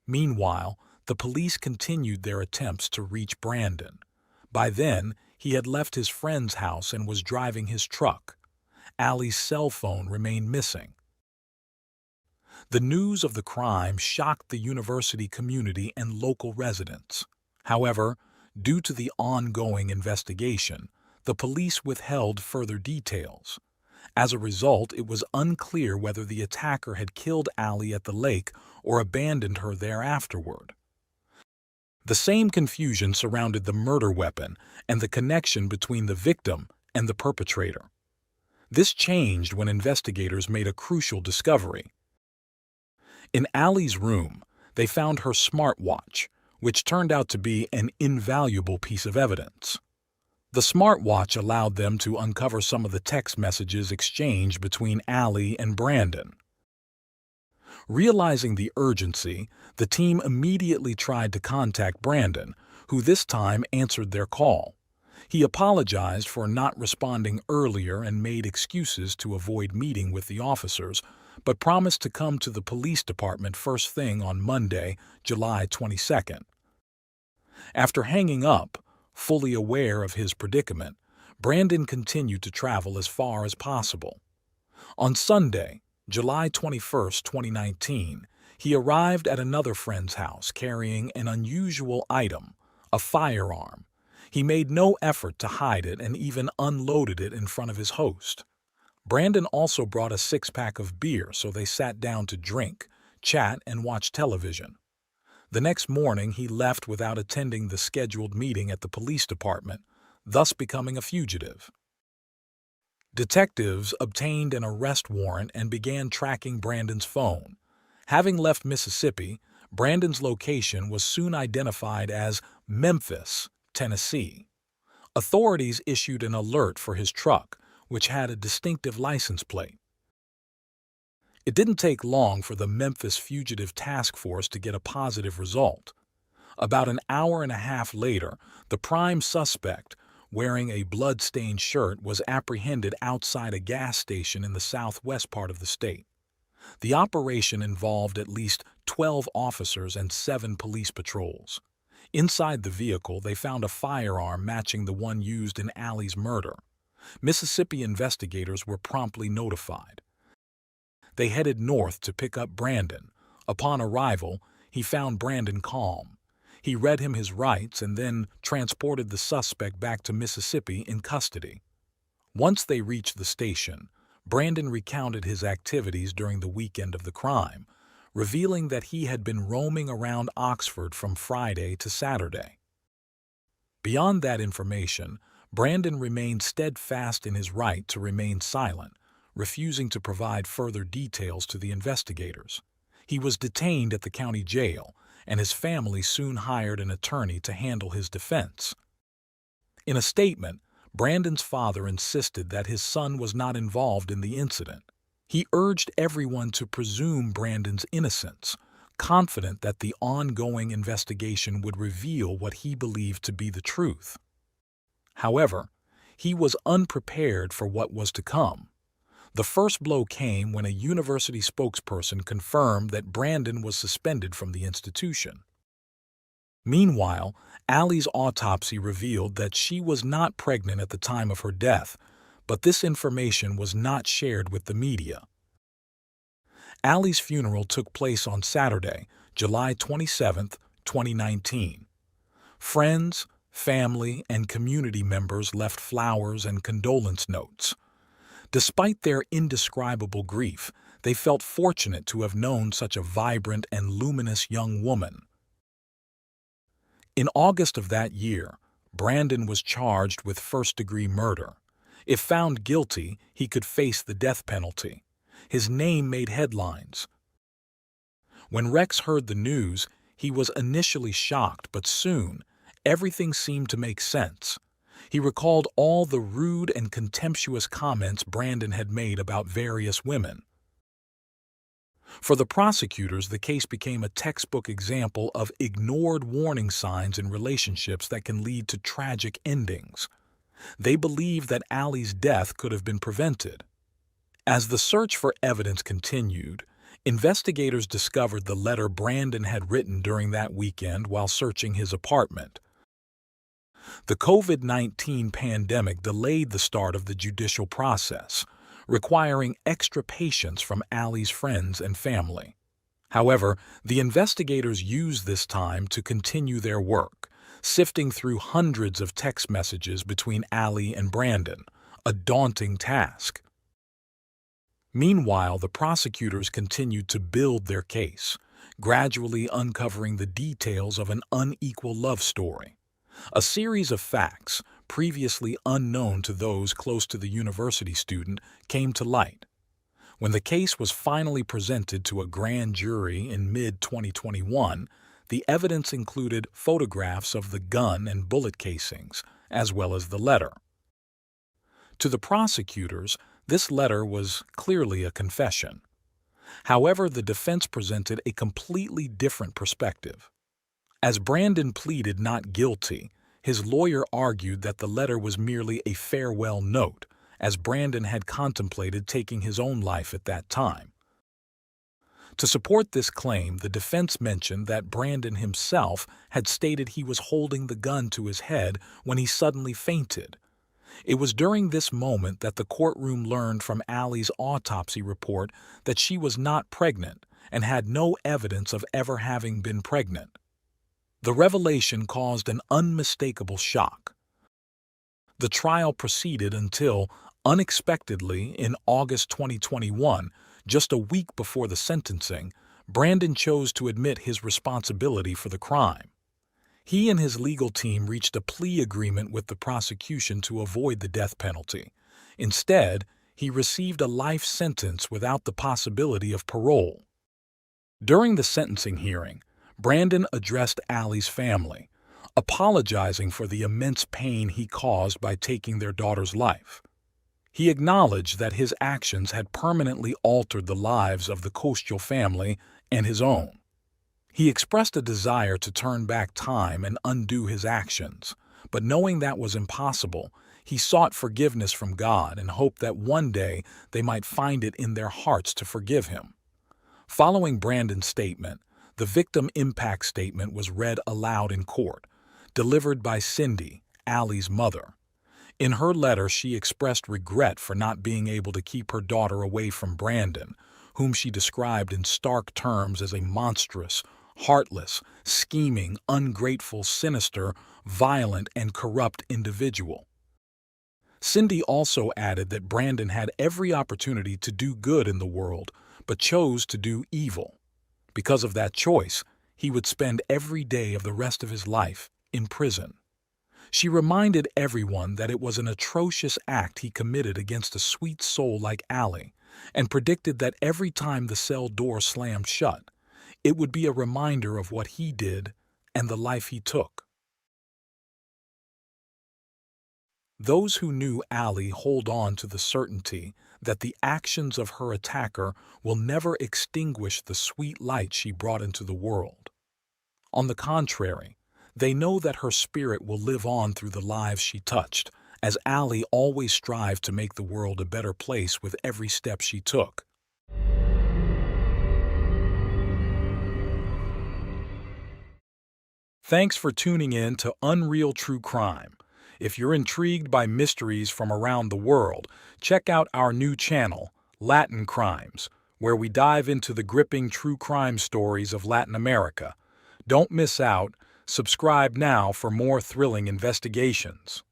Meanwhile, the police continued their attempts to reach Brandon. By then, he had left his friend's house and was driving his truck. Allie's cell phone remained missing. The news of the crime shocked the university community and local residents. However, due to the ongoing investigation, the police withheld further details. As a result, it was unclear whether the attacker had killed Allie at the lake or abandoned her there afterward. The same confusion surrounded the murder weapon and the connection between the victim and the perpetrator. This changed when investigators made a crucial discovery. In Allie's room, they found her smartwatch, which turned out to be an invaluable piece of evidence. The smartwatch allowed them to uncover some of the text messages exchanged between Allie and Brandon. Realizing the urgency, the team immediately tried to contact Brandon, who this time answered their call. He apologized for not responding earlier and made excuses to avoid meeting with the officers, but promised to come to the police department first thing on Monday, July 22nd. After hanging up, fully aware of his predicament, Brandon continued to travel as far as possible. On Sunday, July 21, 2019, he arrived at another friend's house carrying an unusual item, a firearm. He made no effort to hide it and even unloaded it in front of his host. Brandon also brought a six-pack of beer, so they sat down to drink, chat, and watch television. The next morning, he left without attending the scheduled meeting at the police department, thus becoming a fugitive. Detectives obtained an arrest warrant and began tracking Brandon's phone. Having left Mississippi, Brandon's location was soon identified as Memphis, Tennessee. Authorities issued an alert for his truck, which had a distinctive license plate. It didn't take long for the Memphis Fugitive Task Force to get a positive result. About an hour and a half later, the prime suspect, wearing a blood-stained shirt, was apprehended outside a gas station in the southwest part of the state. The operation involved at least 12 officers and 7 police patrols. Inside the vehicle, they found a firearm matching the one used in Allie's murder. Mississippi investigators were promptly notified. They headed north to pick up Brandon. Upon arrival, he found Brandon calm. He read him his rights and then transported the suspect back to Mississippi in custody. Once they reached the station, Brandon recounted his activities during the weekend of the crime, revealing that he had been roaming around Oxford from Friday to Saturday. Beyond that information, Brandon remained steadfast in his right to remain silent, refusing to provide further details to the investigators. He was detained at the county jail, and his family soon hired an attorney to handle his defense. In a statement, Brandon's father insisted that his son was not involved in the incident. He urged everyone to presume Brandon's innocence, confident that the ongoing investigation would reveal what he believed to be the truth. However, he was unprepared for what was to come. The first blow came when a university spokesperson confirmed that Brandon was suspended from the institution. Meanwhile, Allie's autopsy revealed that she was not pregnant at the time of her death, but this information was not shared with the media. Allie's funeral took place on Saturday, July 27, 2019. Friends, family, and community members left flowers and condolence notes. Despite their indescribable grief, they felt fortunate to have known such a vibrant and luminous young woman. In August of that year, Brandon was charged with first-degree murder. If found guilty, he could face the death penalty. His name made headlines. When Rex heard the news, he was initially shocked, but soon, everything seemed to make sense. He recalled all the rude and contemptuous comments Brandon had made about various women. For the prosecutors, the case became a textbook example of ignored warning signs in relationships that can lead to tragic endings. They believed that Allie's death could have been prevented. As the search for evidence continued, investigators discovered the letter Brandon had written during that weekend while searching his apartment. The COVID-19 pandemic delayed the start of the judicial process, requiring extra patience from Allie's friends and family. However, the investigators used this time to continue their work, sifting through hundreds of text messages between Allie and Brandon, a daunting task. Meanwhile, the prosecutors continued to build their case, gradually uncovering the details of an unequal love story. A series of facts, previously unknown to those close to the university student, came to light. When the case was finally presented to a grand jury in mid-2021, the evidence included photographs of the gun and bullet casings, as well as the letter. To the prosecutors, this letter was clearly a confession. However, the defense presented a completely different perspective. As Brandon pleaded not guilty, his lawyer argued that the letter was merely a farewell note, as Brandon had contemplated taking his own life at that time. To support this claim, the defense mentioned that Brandon himself had stated he was holding the gun to his head when he suddenly fainted. It was during this moment that the courtroom learned from Allie's autopsy report that she was not pregnant and had no evidence of ever having been pregnant. The revelation caused an unmistakable shock. The trial proceeded until, unexpectedly, in August 2021, just a week before the sentencing, Brandon chose to admit his responsibility for the crime. He and his legal team reached a plea agreement with the prosecution to avoid the death penalty. Instead, he received a life sentence without the possibility of parole. During the sentencing hearing, Brandon addressed Allie's family, apologizing for the immense pain he caused by taking their daughter's life. He acknowledged that his actions had permanently altered the lives of the Kostiel family and his own. He expressed a desire to turn back time and undo his actions, but knowing that was impossible, he sought forgiveness from God and hoped that one day they might find it in their hearts to forgive him. Following Brandon's statement, the victim impact statement was read aloud in court, delivered by Cindy, Allie's mother. In her letter, she expressed regret for not being able to keep her daughter away from Brandon, whom she described in stark terms as a monstrous, heartless, scheming, ungrateful, sinister, violent, and corrupt individual. Cindy also added that Brandon had every opportunity to do good in the world, but chose to do evil. Because of that choice, he would spend every day of the rest of his life in prison. She reminded everyone that it was an atrocious act he committed against a sweet soul like Allie, and predicted that every time the cell door slammed shut, it would be a reminder of what he did and the life he took. Those who knew Allie hold on to the certainty that the actions of her attacker will never extinguish the sweet light she brought into the world. On the contrary, they know that her spirit will live on through the lives she touched, as Allie always strived to make the world a better place with every step she took. Thanks for tuning in to Unreal True Crime. If you're intrigued by mysteries from around the world, check out our new channel, Latin Crimes, where we dive into the gripping true crime stories of Latin America. Don't miss out. Subscribe now for more thrilling investigations.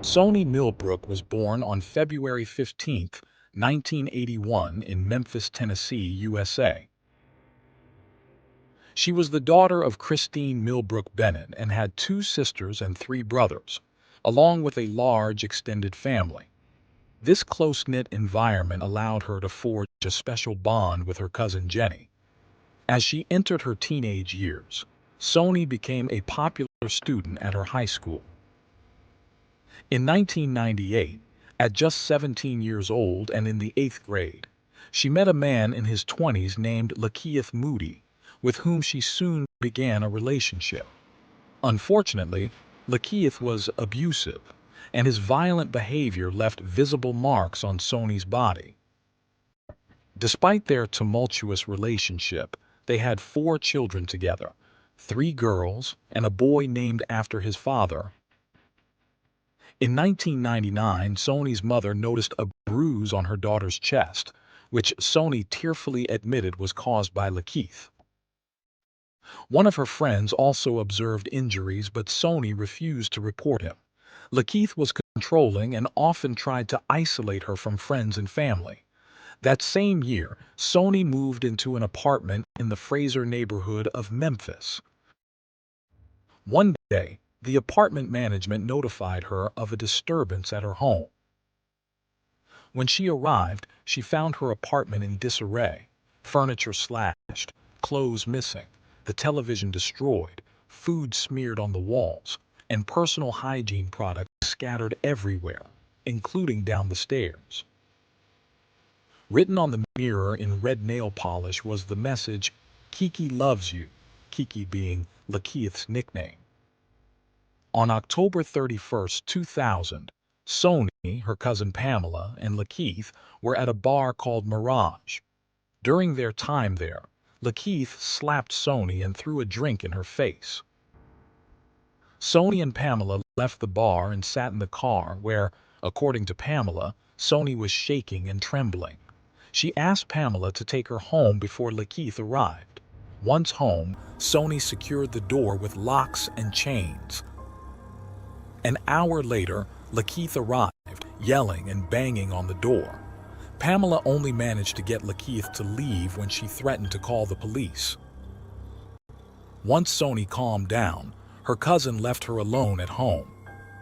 Sony Millbrook was born on February 15, 1981 in Memphis, Tennessee, USA. She was the daughter of Christine Millbrook Bennett and had 2 sisters and 3 brothers, along with a large extended family. This close-knit environment allowed her to forge a special bond with her cousin Jenny. As she entered her teenage years, Sony became a popular student at her high school. In 1998, at just 17 years old and in the 8th grade, she met a man in his 20s named Lakeith Moody, with whom she soon began a relationship. Unfortunately, Lakeith was abusive, and his violent behavior left visible marks on Sony's body. Despite their tumultuous relationship, they had 4 children together, 3 girls and a boy named after his father. In 1999, Sony's mother noticed a bruise on her daughter's chest, which Sony tearfully admitted was caused by Lakeith. One of her friends also observed injuries, but Sony refused to report him. Lakeith was controlling and often tried to isolate her from friends and family. That same year, Sony moved into an apartment in the Fraser neighborhood of Memphis. One day, the apartment management notified her of a disturbance at her home. When she arrived, she found her apartment in disarray, furniture slashed, clothes missing, the television destroyed, food smeared on the walls, and personal hygiene products scattered everywhere, including down the stairs. Written on the mirror in red nail polish was the message, "Kiki loves you," Kiki being Lakeith's nickname. On October 31, 2000, Sony, her cousin Pamela, and Lakeith were at a bar called Mirage. During their time there, Lakeith slapped Sony and threw a drink in her face. Sony and Pamela left the bar and sat in the car where, according to Pamela, Sony was shaking and trembling. She asked Pamela to take her home before Lakeith arrived. Once home, Sony secured the door with locks and chains. An hour later, Lakeith arrived, yelling and banging on the door. Pamela only managed to get Lakeith to leave when she threatened to call the police. Once Sony calmed down, her cousin left her alone at home.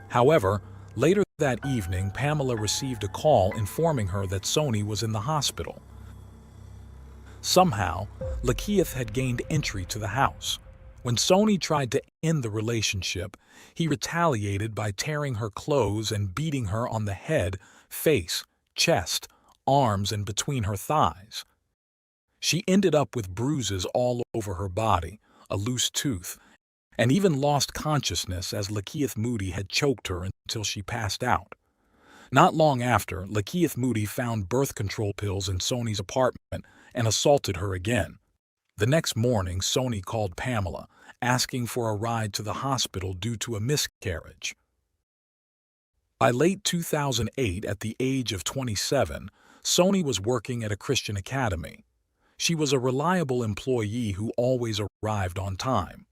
However, later that evening, Pamela received a call informing her that Sony was in the hospital. Somehow, Lakeith had gained entry to the house. When Sony tried to end the relationship, he retaliated by tearing her clothes and beating her on the head, face, chest, arms, and between her thighs. She ended up with bruises all over her body, a loose tooth, and even lost consciousness as Lakeith Moody had choked her until she passed out. Not long after, Lakeith Moody found birth control pills in Sony's apartment and assaulted her again. The next morning, Sony called Pamela, asking for a ride to the hospital due to a miscarriage. By late 2008, at the age of 27, Sony was working at a Christian academy. She was a reliable employee who always arrived on time.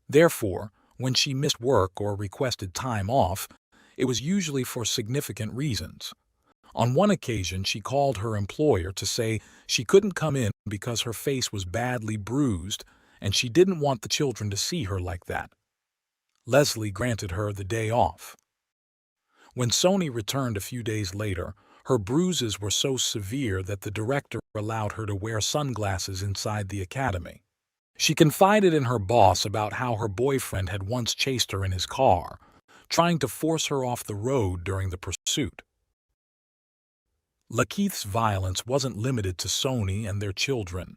Therefore, when she missed work or requested time off, it was usually for significant reasons. On one occasion, she called her employer to say she couldn't come in because her face was badly bruised and she didn't want the children to see her like that. Leslie granted her the day off. When Sony returned a few days later, her bruises were so severe that the director allowed her to wear sunglasses inside the academy. She confided in her boss about how her boyfriend had once chased her in his car, trying to force her off the road during the pursuit. Lakeith's violence wasn't limited to Sony and their children.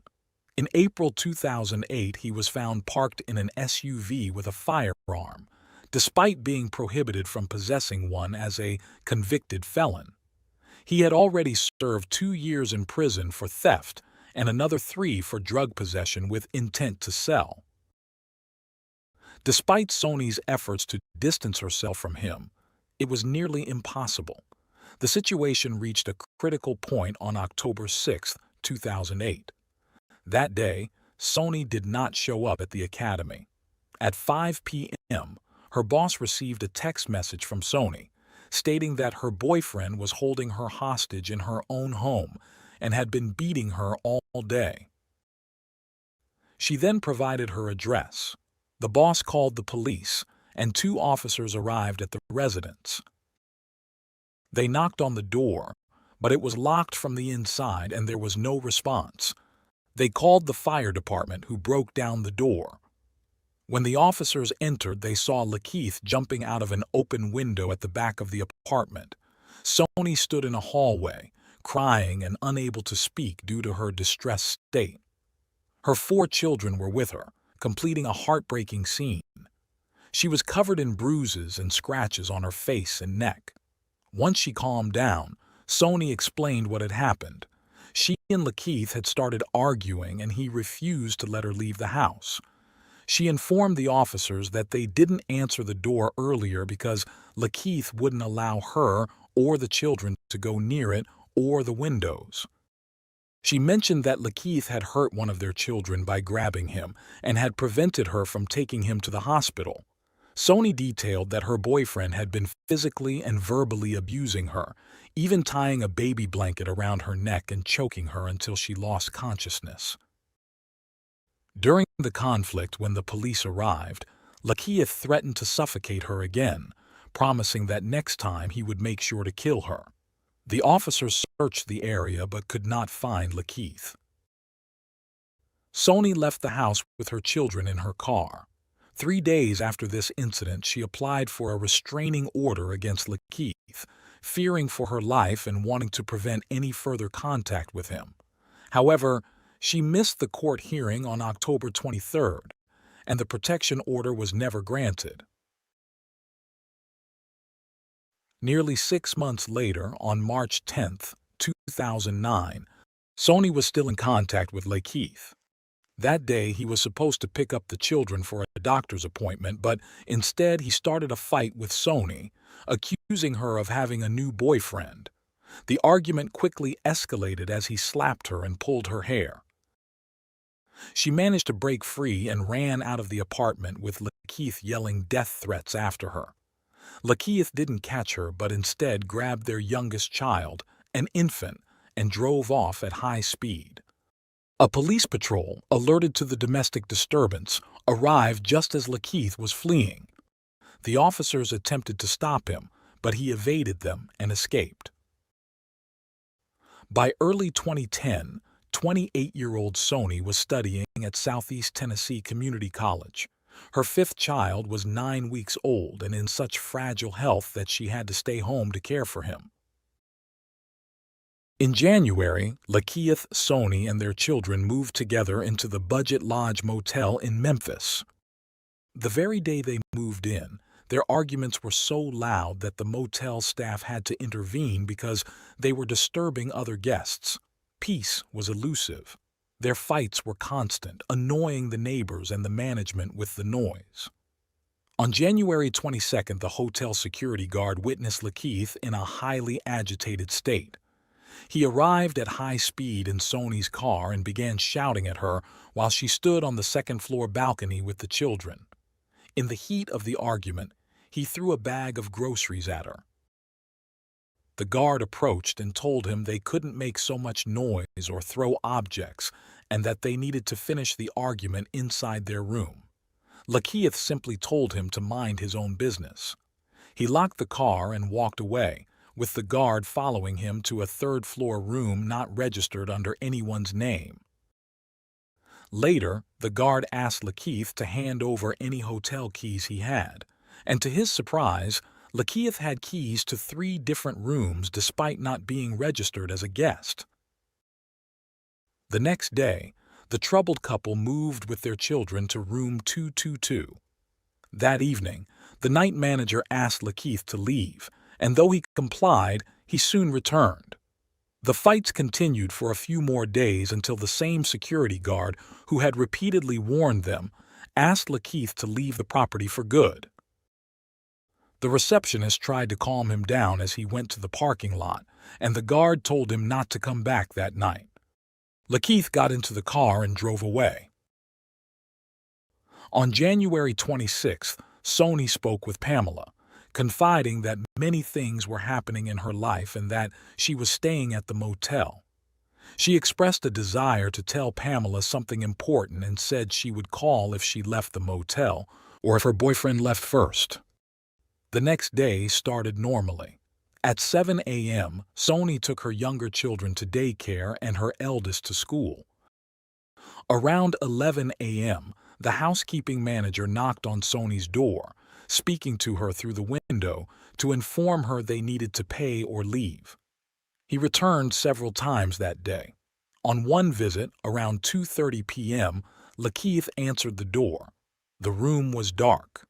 In April 2008, he was found parked in an SUV with a firearm, despite being prohibited from possessing one as a convicted felon. He had already served 2 years in prison for theft and another 3 for drug possession with intent to sell. Despite Sony's efforts to distance herself from him, it was nearly impossible. The situation reached a critical point on October 6, 2008. That day, Sony did not show up at the academy. At 5 p.m., her boss received a text message from Sony, stating that her boyfriend was holding her hostage in her own home and had been beating her all day. She then provided her address. The boss called the police, and 2 officers arrived at the residence. They knocked on the door, but it was locked from the inside and there was no response. They called the fire department, who broke down the door. When the officers entered, they saw Lakeith jumping out of an open window at the back of the apartment. Sony stood in a hallway, crying and unable to speak due to her distressed state. Her 4 children were with her, completing a heartbreaking scene. She was covered in bruises and scratches on her face and neck. Once she calmed down, Sony explained what had happened. She and Lakeith had started arguing and he refused to let her leave the house. She informed the officers that they didn't answer the door earlier because Lakeith wouldn't allow her or the children to go near it or the windows. She mentioned that Lakeith had hurt one of their children by grabbing him and had prevented her from taking him to the hospital. Sony detailed that her boyfriend had been physically and verbally abusing her, even tying a baby blanket around her neck and choking her until she lost consciousness. During the conflict, when the police arrived, Lakeith threatened to suffocate her again, promising that next time he would make sure to kill her. The officers searched the area but could not find Lakeith. Sony left the house with her children in her car. 3 days after this incident, she applied for a restraining order against Lakeith, fearing for her life and wanting to prevent any further contact with him. However, she missed the court hearing on October 23rd, and the protection order was never granted. Nearly 6 months later, on March 10, 2009, Sony was still in contact with Lakeith. That day, he was supposed to pick up the children for a doctor's appointment, but instead he started a fight with Sony, accusing her of having a new boyfriend. The argument quickly escalated as he slapped her and pulled her hair. She managed to break free and ran out of the apartment with Lakeith yelling death threats after her. Lakeith didn't catch her but instead grabbed their youngest child, an infant, and drove off at high speed. A police patrol, alerted to the domestic disturbance, arrived just as Lakeith was fleeing. The officers attempted to stop him, but he evaded them and escaped. By early 2010, 28-year-old Sony was studying at Southeast Tennessee Community College. Her 5th child was 9 weeks old and in such fragile health that she had to stay home to care for him. In January, Lakeith, Sony, and their children moved together into the Budget Lodge Motel in Memphis. The very day they moved in, their arguments were so loud that the motel staff had to intervene because they were disturbing other guests. Peace was elusive. Their fights were constant, annoying the neighbors and the management with the noise. On January 22nd, the hotel security guard witnessed Lakeith in a highly agitated state. He arrived at high speed in Sony's car and began shouting at her while she stood on the second-floor balcony with the children. In the heat of the argument, he threw a bag of groceries at her. The guard approached and told him they couldn't make so much noise or throw objects and that they needed to finish the argument inside their room. Lakeith simply told him to mind his own business. He locked the car and walked away, with the guard following him to a third-floor room not registered under anyone's name. Later, the guard asked Lakeith to hand over any hotel keys he had, and to his surprise, Lakeith had keys to 3 different rooms despite not being registered as a guest. The next day, the troubled couple moved with their children to room 222. That evening, the night manager asked Lakeith to leave, and though he complied, he soon returned. The fights continued for a few more days until the same security guard, who had repeatedly warned them, asked Lakeith to leave the property for good. The receptionist tried to calm him down as he went to the parking lot, and the guard told him not to come back that night. Lakeith got into the car and drove away. On January 26th, Sony spoke with Pamela, confiding that many things were happening in her life and that she was staying at the motel. She expressed a desire to tell Pamela something important and said she would call if she left the motel or if her boyfriend left first. The next day started normally. At 7 a.m., Sony took her younger children to daycare and her eldest to school. Around 11 a.m., the housekeeping manager knocked on Sony's door, speaking to her through the window to inform her they needed to pay or leave. He returned several times that day. On one visit, around 2:30 p.m., Lakeith answered the door. The room was dark.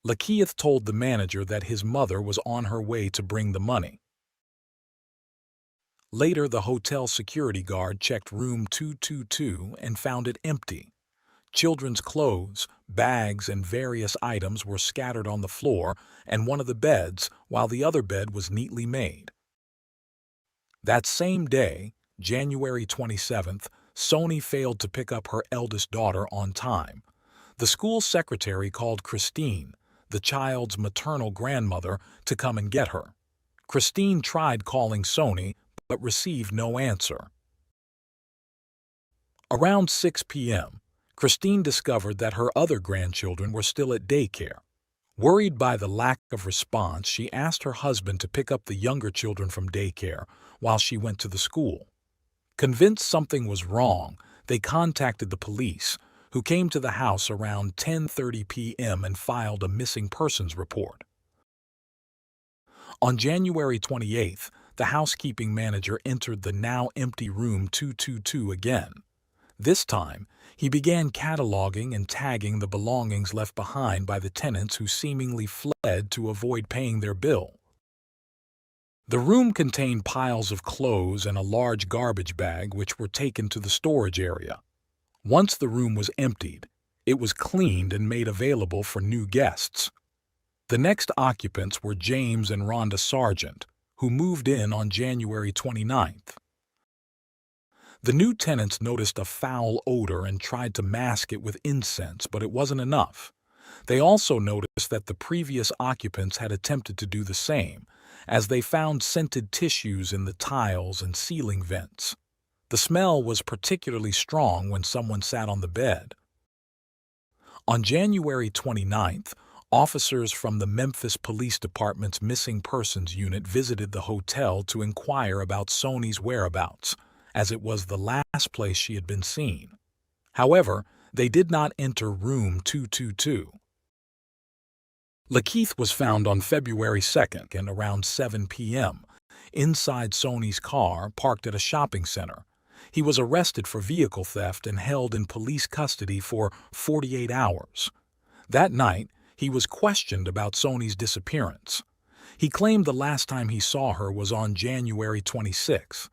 Lakeith told the manager that his mother was on her way to bring the money. Later, the hotel security guard checked room 222 and found it empty. Children's clothes, bags, and various items were scattered on the floor and one of the beds, while the other bed was neatly made. That same day, January 27th, Sony failed to pick up her eldest daughter on time. The school secretary called Christine, the child's maternal grandmother, to come and get her. Christine tried calling Sony, but received no answer. Around 6 p.m., Christine discovered that her other grandchildren were still at daycare. Worried by the lack of response, she asked her husband to pick up the younger children from daycare while she went to the school. Convinced something was wrong, they contacted the police, who came to the house around 10:30 p.m. and filed a missing persons report. On January 28th, the housekeeping manager entered the now empty room 222 again. This time, he began cataloging and tagging the belongings left behind by the tenants who seemingly fled to avoid paying their bill. The room contained piles of clothes and a large garbage bag which were taken to the storage area. Once the room was emptied, it was cleaned and made available for new guests. The next occupants were James and Rhonda Sargent, who moved in on January 29th. The new tenants noticed a foul odor and tried to mask it with incense, but it wasn't enough. They also noticed that the previous occupants had attempted to do the same, as they found scented tissues in the tiles and ceiling vents. The smell was particularly strong when someone sat on the bed. On January 29th, officers from the Memphis Police Department's Missing Persons Unit visited the hotel to inquire about Sony's whereabouts, as it was the last place she had been seen. However, they did not enter room 222. Lakeith was found on February 2nd and around 7 p.m. inside Sony's car parked at a shopping center. He was arrested for vehicle theft and held in police custody for 48 hours. That night, he was questioned about Sony's disappearance. He claimed the last time he saw her was on January 26th.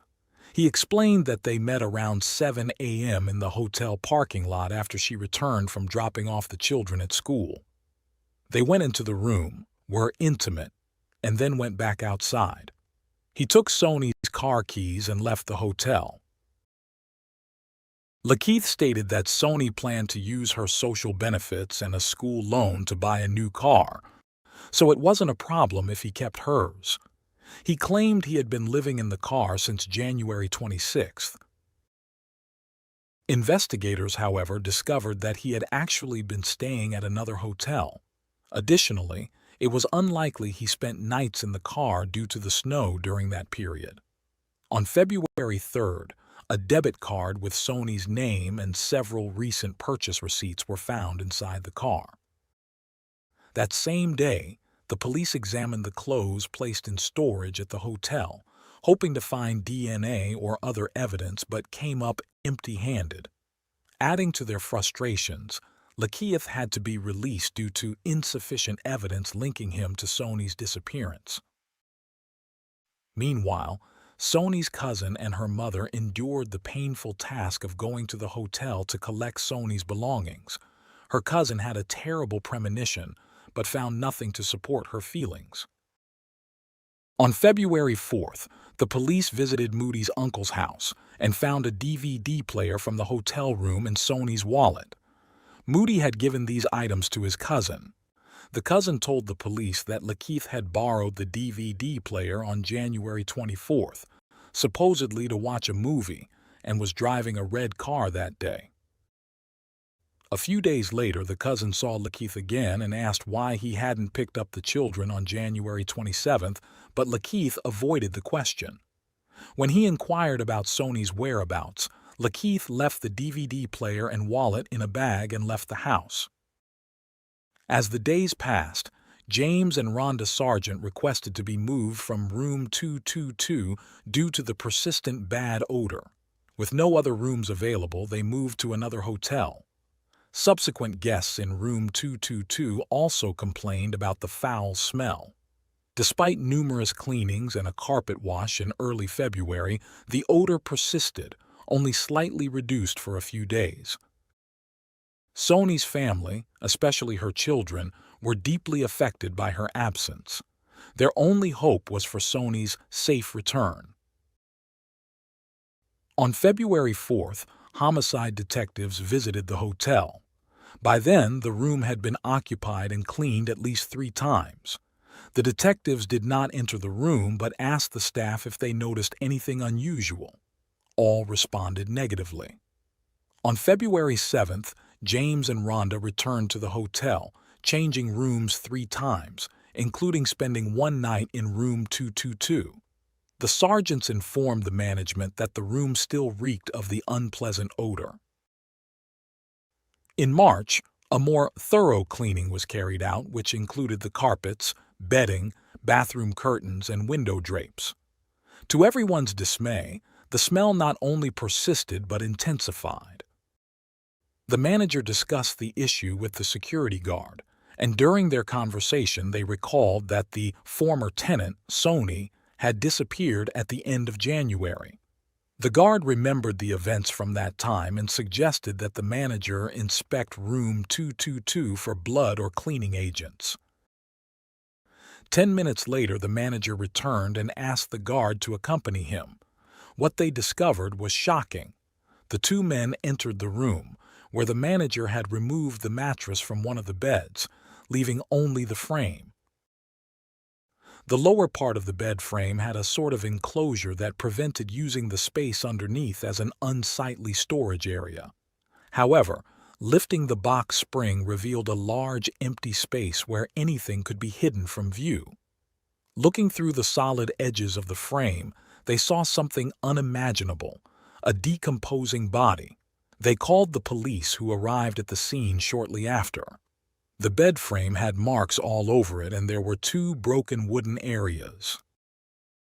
He explained that they met around 7 a.m. in the hotel parking lot after she returned from dropping off the children at school. They went into the room, were intimate, and then went back outside. He took Sony's car keys and left the hotel. Lakeith stated that Sony planned to use her social benefits and a school loan to buy a new car, so it wasn't a problem if he kept hers. He claimed he had been living in the car since January 26th. Investigators, however, discovered that he had actually been staying at another hotel. Additionally, it was unlikely he spent nights in the car due to the snow during that period. On February 3rd, a debit card with Sony's name and several recent purchase receipts were found inside the car. That same day, the police examined the clothes placed in storage at the hotel, hoping to find DNA or other evidence, but came up empty-handed. Adding to their frustrations, Lakeith had to be released due to insufficient evidence linking him to Sony's disappearance. Meanwhile, Sony's cousin and her mother endured the painful task of going to the hotel to collect Sony's belongings. Her cousin had a terrible premonition, but found nothing to support her feelings. On February 4th, the police visited Moody's uncle's house and found a DVD player from the hotel room in Sony's wallet. Moody had given these items to his cousin. The cousin told the police that Lakeith had borrowed the DVD player on January 24th, supposedly to watch a movie, and was driving a red car that day. A few days later, the cousin saw Lakeith again and asked why he hadn't picked up the children on January 27th, but Lakeith avoided the question. When he inquired about Sony's whereabouts, Lakeith left the DVD player and wallet in a bag and left the house. As the days passed, James and Rhonda Sargent requested to be moved from room 222 due to the persistent bad odor. With no other rooms available, they moved to another hotel. Subsequent guests in room 222 also complained about the foul smell. Despite numerous cleanings and a carpet wash in early February, the odor persisted, only slightly reduced for a few days. Soni's family, especially her children, were deeply affected by her absence. Their only hope was for Soni's safe return. On February 4th, homicide detectives visited the hotel. By then, the room had been occupied and cleaned at least 3 times. The detectives did not enter the room but asked the staff if they noticed anything unusual. All responded negatively. On February 7th, James and Rhonda returned to the hotel, changing rooms 3 times, including spending one night in room 222. The sergeants informed the management that the room still reeked of the unpleasant odor. In March, a more thorough cleaning was carried out, which included the carpets, bedding, bathroom curtains, and window drapes. To everyone's dismay, the smell not only persisted but intensified. The manager discussed the issue with the security guard, and during their conversation they recalled that the former tenant, Soni, had disappeared at the end of January. The guard remembered the events from that time and suggested that the manager inspect room 222 for blood or cleaning agents. 10 minutes later, the manager returned and asked the guard to accompany him. What they discovered was shocking. The 2 men entered the room, where the manager had removed the mattress from one of the beds, leaving only the frame. The lower part of the bed frame had a sort of enclosure that prevented using the space underneath as an unsightly storage area. However, lifting the box spring revealed a large empty space where anything could be hidden from view. Looking through the solid edges of the frame, they saw something unimaginable, a decomposing body. They called the police, who arrived at the scene shortly after. The bed frame had marks all over it, and there were 2 broken wooden areas.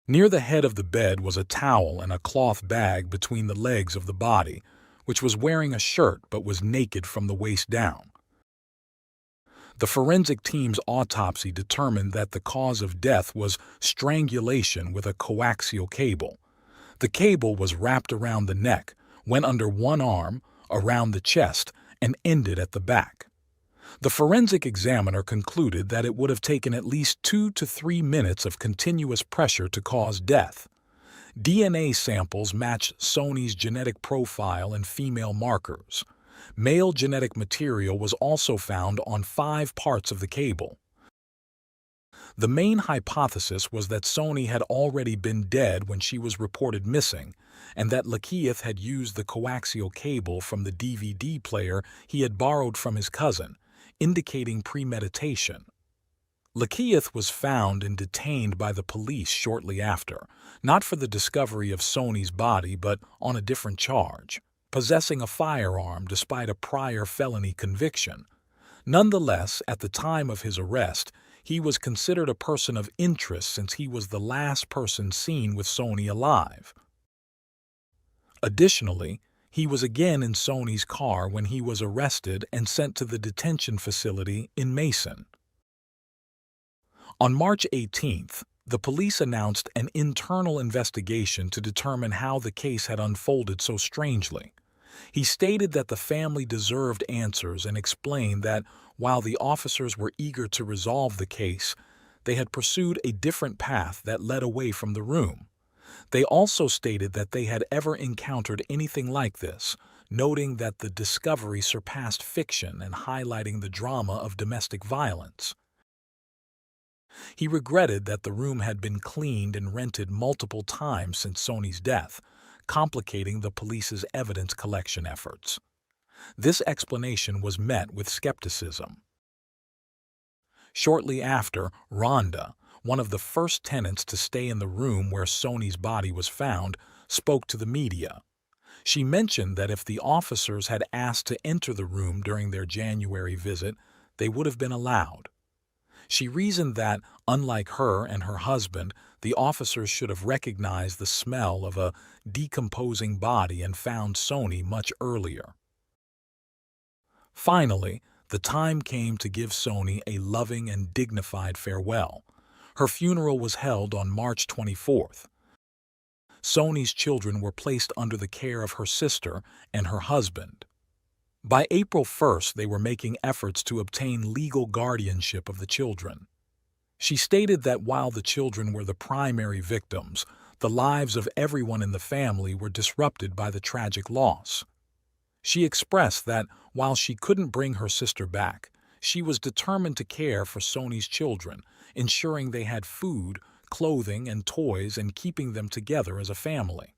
Near the head of the bed was a towel and a cloth bag between the legs of the body, which was wearing a shirt but was naked from the waist down. The forensic team's autopsy determined that the cause of death was strangulation with a coaxial cable. The cable was wrapped around the neck, went under one arm, around the chest, and ended at the back. The forensic examiner concluded that it would have taken at least 2 to 3 minutes of continuous pressure to cause death. DNA samples matched Soni's genetic profile and female markers. Male genetic material was also found on 5 parts of the cable. The main hypothesis was that Soni had already been dead when she was reported missing, and that Lakeith had used the coaxial cable from the DVD player he had borrowed from his cousin, indicating premeditation. Lakeith was found and detained by the police shortly after, not for the discovery of Soni's body but on a different charge, possessing a firearm despite a prior felony conviction. Nonetheless, at the time of his arrest, he was considered a person of interest since he was the last person seen with Soni alive. Additionally, he was again in Soni's car when he was arrested and sent to the detention facility in Mason. On March 18th, the police announced an internal investigation to determine how the case had unfolded so strangely. He stated that the family deserved answers and explained that while the officers were eager to resolve the case, they had pursued a different path that led away from the room. They also stated that they had ever encountered anything like this, noting that the discovery surpassed fiction and highlighting the drama of domestic violence. He regretted that the room had been cleaned and rented multiple times since Soni's death, complicating the police's evidence collection efforts. This explanation was met with skepticism. Shortly after, Rhonda, one of the first tenants to stay in the room where Soni's body was found, spoke to the media. She mentioned that if the officers had asked to enter the room during their January visit, they would have been allowed. She reasoned that, unlike her and her husband, the officers should have recognized the smell of a decomposing body and found Soni much earlier. Finally, the time came to give Sony a loving and dignified farewell. Her funeral was held on March 24th. Sony's children were placed under the care of her sister and her husband. By April 1st, they were making efforts to obtain legal guardianship of the children. She stated that while the children were the primary victims, the lives of everyone in the family were disrupted by the tragic loss. She expressed that while she couldn't bring her sister back, she was determined to care for Sony's children, ensuring they had food, clothing, and toys and keeping them together as a family.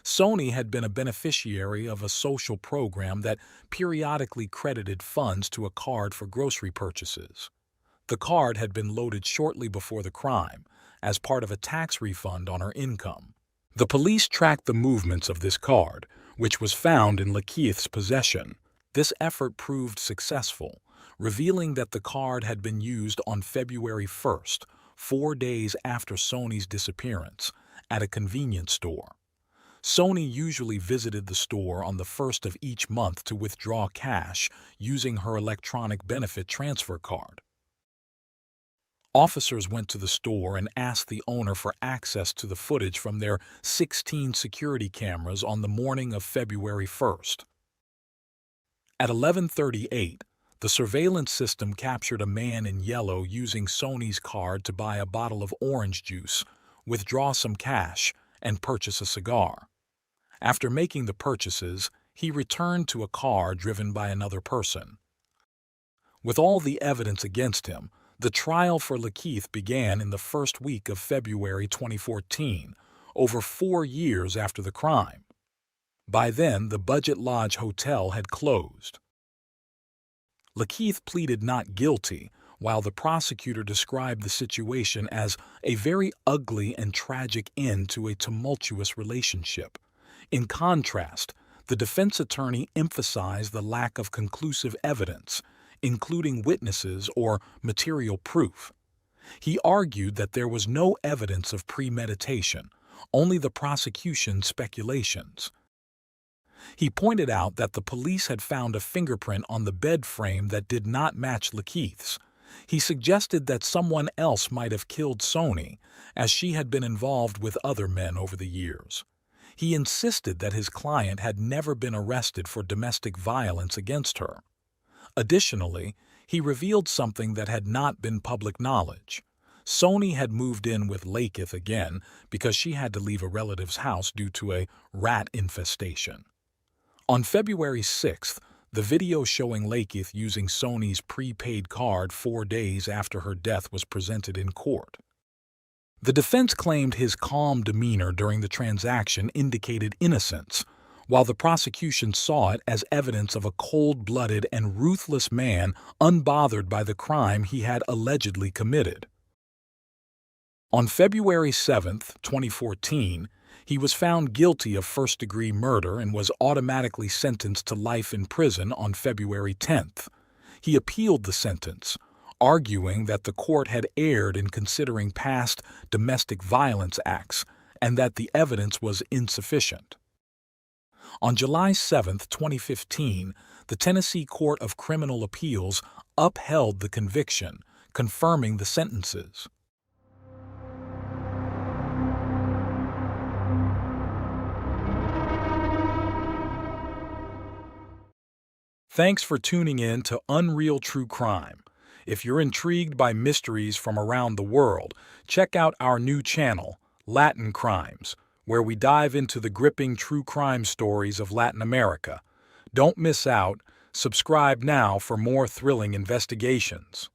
Sony had been a beneficiary of a social program that periodically credited funds to a card for grocery purchases. The card had been loaded shortly before the crime, as part of a tax refund on her income. The police tracked the movements of this card, which was found in Lakeith's possession. This effort proved successful, revealing that the card had been used on February 1st, 4 days after Sony's disappearance, at a convenience store. Sony usually visited the store on the 1st of each month to withdraw cash using her electronic benefit transfer card. Officers went to the store and asked the owner for access to the footage from their 16 security cameras on the morning of February 1st. At 11:38, the surveillance system captured a man in yellow using Sony's card to buy a bottle of orange juice, withdraw some cash, and purchase a cigar. After making the purchases, he returned to a car driven by another person. With all the evidence against him, the trial for Lakeith began in the first week of February 2014, over 4 years after the crime. By then, the Budget Lodge Hotel had closed. Lakeith pleaded not guilty, while the prosecutor described the situation as a very ugly and tragic end to a tumultuous relationship. In contrast, the defense attorney emphasized the lack of conclusive evidence, including witnesses or material proof. He argued that there was no evidence of premeditation, only the prosecution's speculations. He pointed out that the police had found a fingerprint on the bed frame that did not match Lakeith's. He suggested that someone else might have killed Sony, as she had been involved with other men over the years. He insisted that his client had never been arrested for domestic violence against her. Additionally, he revealed something that had not been public knowledge. Sony had moved in with Lakeith again because she had to leave a relative's house due to a rat infestation. On February 6th, the video showing Lakeith using Sony's prepaid card 4 days after her death was presented in court. The defense claimed his calm demeanor during the transaction indicated innocence, while the prosecution saw it as evidence of a cold-blooded and ruthless man unbothered by the crime he had allegedly committed. On February 7, 2014, he was found guilty of first-degree murder and was automatically sentenced to life in prison on February 10th. He appealed the sentence, arguing that the court had erred in considering past domestic violence acts and that the evidence was insufficient. On July 7, 2015, the Tennessee Court of Criminal Appeals upheld the conviction, confirming the sentences. Thanks for tuning in to Unreal True Crime. If you're intrigued by mysteries from around the world, check out our new channel, Latin Crimes, where we dive into the gripping true crime stories of Latin America. Don't miss out. Subscribe now for more thrilling investigations.